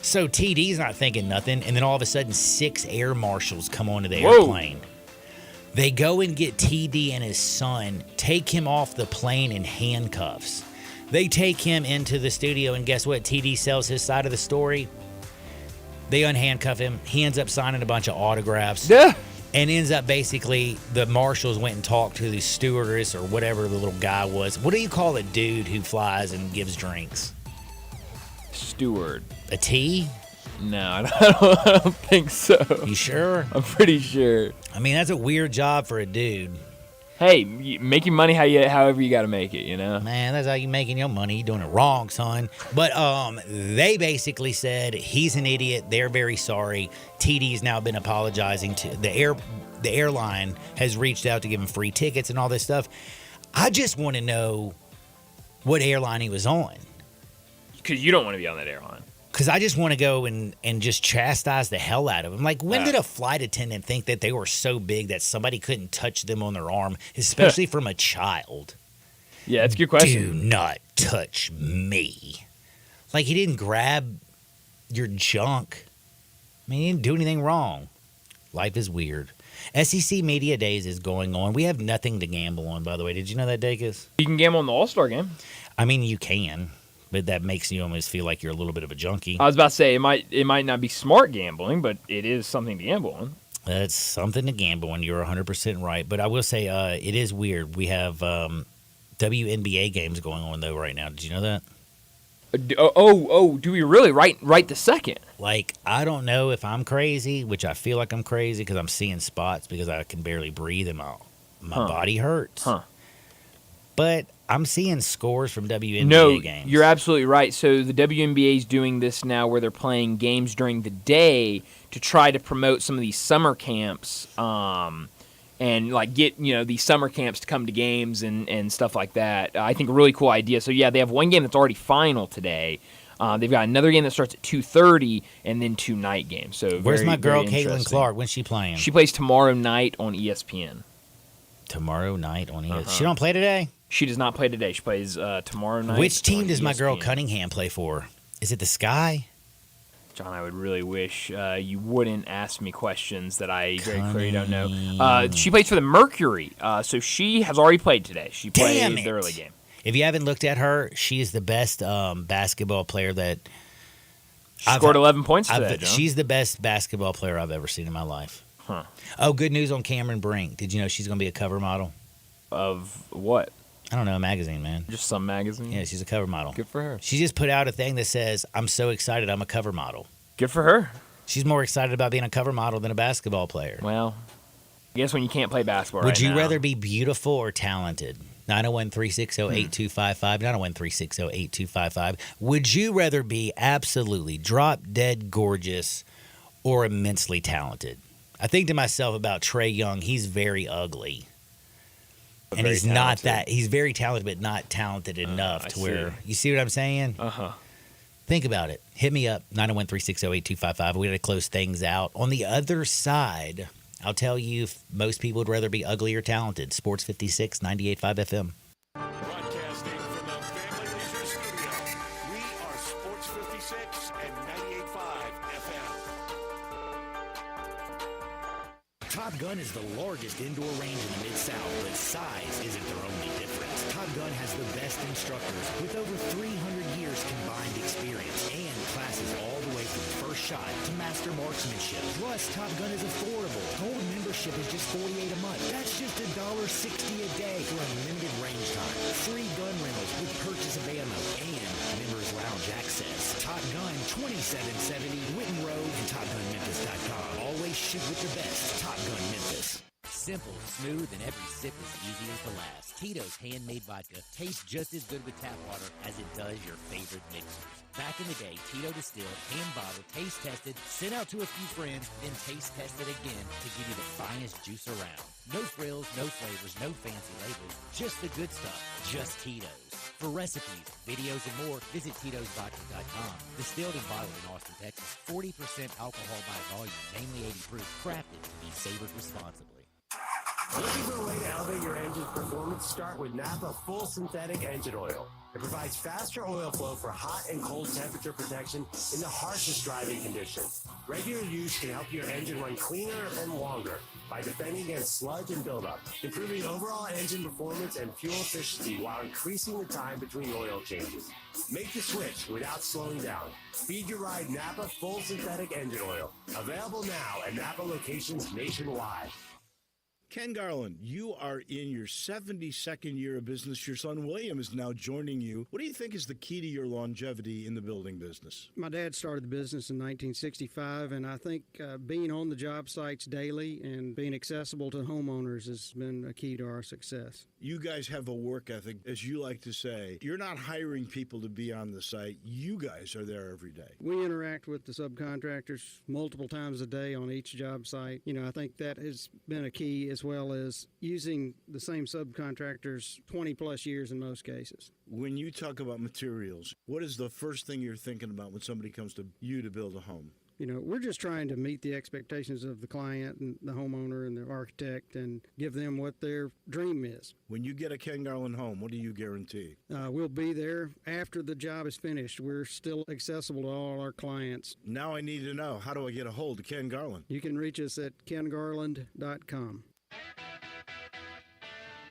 So TD's not thinking nothing, and then all of a sudden 6 air marshals come onto the Whoa. airplane. They go and get TD and his son, take him off the plane in handcuffs. They take him into the studio, and guess what? TD sells his side of the story. They unhandcuff him. He ends up signing a bunch of autographs. Yeah. And ends up basically, the marshals went and talked to the stewardess or whatever the little guy was. What do you call a dude who flies and gives drinks? Steward. A T? No, I don't think so. You sure? I'm pretty sure. I mean, that's a weird job for a dude. Hey, make your money however you got to make it, you know? Man, that's how you making your money. You're doing it wrong, son. But they basically said he's an idiot. They're very sorry. TD's now been apologizing to the airline has reached out to give him free tickets and all this stuff. I just want to know what airline he was on. Because you don't want to be on that airline. Because I just want to go and just chastise the hell out of him. Like, when did a flight attendant think that they were so big that somebody couldn't touch them on their arm, especially from a child? Yeah, that's a good question. Do not touch me. Like, he didn't grab your junk. I mean, he didn't do anything wrong. Life is weird. SEC Media Days is going on. We have nothing to gamble on, by the way. Did you know that, Dacus? You can gamble on the All-Star game. I mean, you can. But that makes you almost feel like you're a little bit of a junkie. I was about to say, it might not be smart gambling, but it is something to gamble on. That's something to gamble on. You're 100% right. But I will say it is weird. We have WNBA games going on, though, right now. Did you know that? Do we really? Right the second? Like, I don't know if I'm crazy, which I feel like I'm crazy because I'm seeing spots because I can barely breathe and my body hurts. Huh. But I'm seeing scores from WNBA games. You're absolutely right. So the WNBA is doing this now where they're playing games during the day to try to promote some of these summer camps and like get these summer camps to come to games and stuff like that. I think a really cool idea. So yeah, they have one game that's already final today. They've got another game that starts at 2:30 and then 2 night games. So where's my girl very Caitlin Clark? When's she playing? She plays tomorrow night on ESPN. Tomorrow night on ESPN. She don't play today? She does not play today. She plays tomorrow night. Which team does my girl ESPN. Cunningham play for? Is it the Sky? John, I would really wish you wouldn't ask me questions that I very clearly don't know. She plays for the Mercury, so she has already played today. She played the early game. If you haven't looked at her, she is the best basketball player that... She scored 11 points today, John. She's the best basketball player I've ever seen in my life. Huh. Oh, good news on Cameron Brink. Did you know she's going to be a cover model? Of what? I don't know, a magazine, man. Just some magazine? Yeah, she's a cover model. Good for her. She just put out a thing that says, I'm so excited I'm a cover model. Good for her. She's more excited about being a cover model than a basketball player. Well, I guess when you can't play basketball Would you rather be beautiful or talented? 901-360-8255, 901-360-8255. Would you rather be absolutely drop-dead gorgeous or immensely talented? I think to myself about Trae Young, he's very ugly. And he's talented. Not that. He's very talented, but not talented enough to where. You see what I'm saying? Uh-huh. Think about it. Hit me up, 901-360-8255. We got to close things out. On the other side, I'll tell you if most people would rather be ugly or talented. Sports 56, 98.5 FM. Broadcasting from the Family Leisure Studio, we are Sports 56 and 98.5 FM. Top Gun is the largest indoor range in the Mid-South, but size isn't their only difference. Top Gun has the best instructors with over 300 years combined experience and classes all the way from first shot to master marksmanship. Plus, Top Gun is affordable. Gold membership is just $48 a month. That's just $1.60 a day for unlimited range time. Free gun rentals with purchase of ammo and members lounge access. Top Gun 2770 Witten Road and TopGunMemphis.com. Always shoot with the best. Top Gun Memphis. Simple, smooth, and every sip is easy as the last. Tito's handmade vodka tastes just as good with tap water as it does your favorite mixers. Back in the day, Tito distilled, hand-bottled, taste-tested, sent out to a few friends, then taste-tested again to give you the finest juice around. No frills, no flavors, no fancy labels, just the good stuff, just Tito's. For recipes, videos, and more, visit Tito'sVodka.com. Distilled and bottled in Austin, Texas, 40% alcohol by volume, mainly 80 proof, crafted to be savored responsibly. Looking for a way to elevate your engine's performance? Start with Napa Full Synthetic Engine Oil. It provides faster oil flow for hot and cold temperature protection in the harshest driving conditions. Regular use can help your engine run cleaner and longer by defending against sludge and buildup, improving overall engine performance and fuel efficiency while increasing the time between oil changes. Make the switch without slowing down. Feed your ride Napa Full Synthetic Engine Oil. Available now at Napa locations nationwide. Ken Garland, you are in your 72nd year of business. Your son William is now joining you. What do you think is the key to your longevity in the building business? My dad started the business in 1965, and I think being on the job sites daily and being accessible to homeowners has been a key to our success. You guys have a work ethic, as you like to say. You're not hiring people to be on the site. You guys are there every day. We interact with the subcontractors multiple times a day on each job site. I think that has been a key, as well as using the same subcontractors 20 plus years in most cases. When you talk about materials, what is the first thing you're thinking about when somebody comes to you to build a home? We're just trying to meet the expectations of the client and the homeowner and the architect and give them what their dream is. When you get a Ken Garland home, what do you guarantee? We'll be there after the job is finished. We're still accessible to all our clients. Now I need to know, how do I get a hold of Ken Garland? You can reach us at kengarland.com.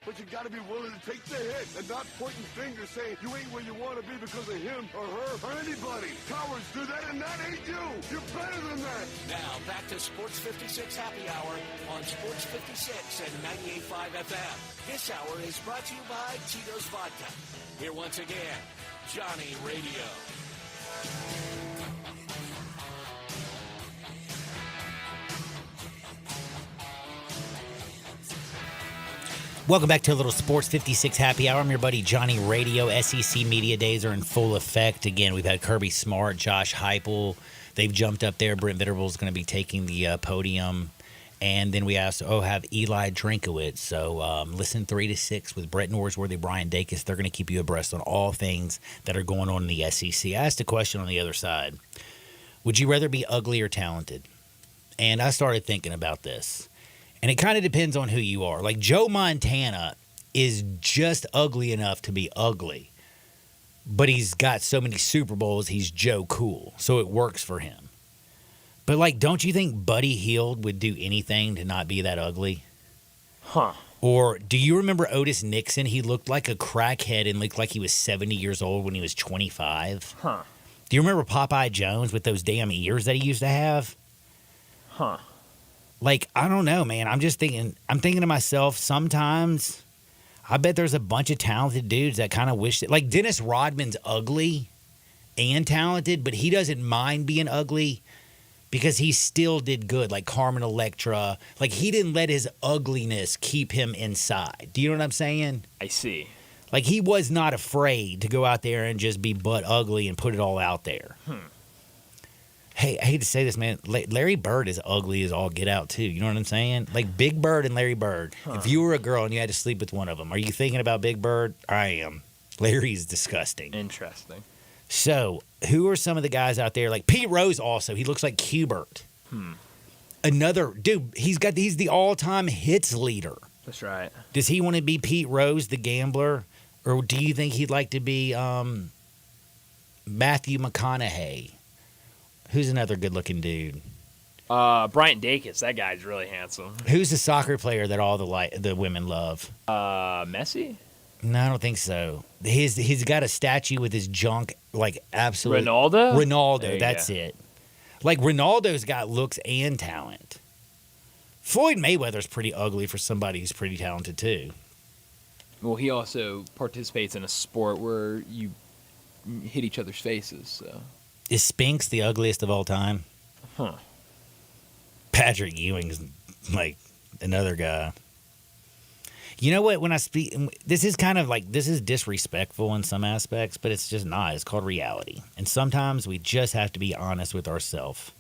But you got to be willing to take the hit and not pointing fingers saying you ain't where you want to be because of him or her or anybody. Cowards do that, and that ain't you. You're better than that. Now back to Sports 56 Happy Hour on Sports 56 and 98.5 FM. This hour is brought to you by Tito's Vodka. Here once again, Johnny Radio. Welcome back to a little Sports 56 Happy Hour. I'm your buddy Johnny Radio. SEC Media Days are in full effect. Again, we've had Kirby Smart, Josh Heupel. They've jumped up there. Brent Venables going to be taking the podium. And then we also have Eli Drinkowitz. So listen 3 to 6 with Brett Norsworthy, Brian Dacus. They're going to keep you abreast on all things that are going on in the SEC. I asked a question on the other side. Would you rather be ugly or talented? And I started thinking about this. And it kind of depends on who you are. Like Joe Montana is just ugly enough to be ugly. But he's got so many Super Bowls, he's Joe Cool. So it works for him. But like, don't you think Buddy Hield would do anything to not be that ugly? Huh. Or do you remember Otis Nixon? He looked like a crackhead and looked like he was 70 years old when he was 25. Huh. Do you remember Popeye Jones with those damn ears that he used to have? Huh. Like, I don't know, man. I'm thinking to myself, sometimes I bet there's a bunch of talented dudes that kind of wish that, like Dennis Rodman's ugly and talented, but he doesn't mind being ugly because he still did good, like Carmen Electra. Like, he didn't let his ugliness keep him inside. Do you know what I'm saying? I see. Like, he was not afraid to go out there and just be butt ugly and put it all out there. Hey, I hate to say this, man. Larry Bird is ugly as all get out, too. You know what I'm saying? Like Big Bird and Larry Bird. If you were a girl and you had to sleep with one of them, are you thinking about Big Bird? I am. Larry's disgusting. Interesting. So, who are some of the guys out there? Like Pete Rose also. He looks like Qbert. Another, dude, he's the all-time hits leader. That's right. Does he want to be Pete Rose, the gambler? Or do you think he'd like to be Matthew McConaughey? Who's another good-looking dude? Brian Dacus. That guy's really handsome. Who's the soccer player that all the women love? Messi? No, I don't think so. He's got a statue with his junk, like absolute. Ronaldo? Ronaldo, that's it. Like Ronaldo's got looks and talent. Floyd Mayweather's pretty ugly for somebody who's pretty talented too. Well, he also participates in a sport where you hit each other's faces, so. Is Spinks the ugliest of all time? Huh. Patrick Ewing's like another guy. You know what? When I speak, this is kind of like, this is disrespectful in some aspects, but it's just not. It's called reality. And sometimes we just have to be honest with ourselves.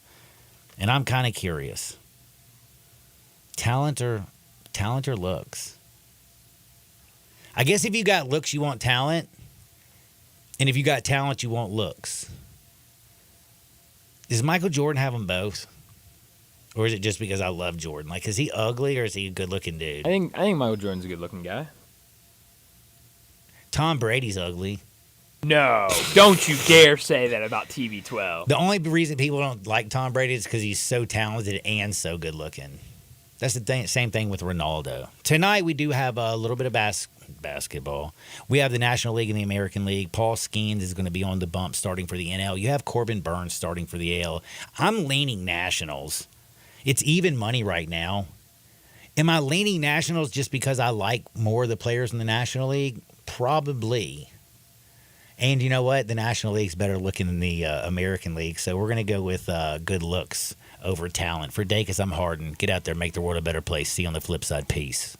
And I'm kind of curious. Talent or looks? I guess if you got looks, you want talent. And if you got talent, you want looks. Does Michael Jordan have them both? Or is it just because I love Jordan? Like, is he ugly or is he a good-looking dude? I think Michael Jordan's a good-looking guy. Tom Brady's ugly. No, don't you dare say that about TB12. The only reason people don't like Tom Brady is because he's so talented and so good-looking. That's the same thing with Ronaldo. Tonight we do have a little bit of basketball. We have the National League and the American League. Paul Skeens is going to be on the bump starting for the NL. You have Corbin Burns starting for the AL. I'm leaning Nationals. It's even money right now. Am I leaning Nationals just because I like more of the players in the National League? Probably. And you know what? The National League's better looking than the American League, so we're going to go with good looks over talent. For Dacus, I'm Harden. Get out there, make the world a better place. See you on the flip side. Peace.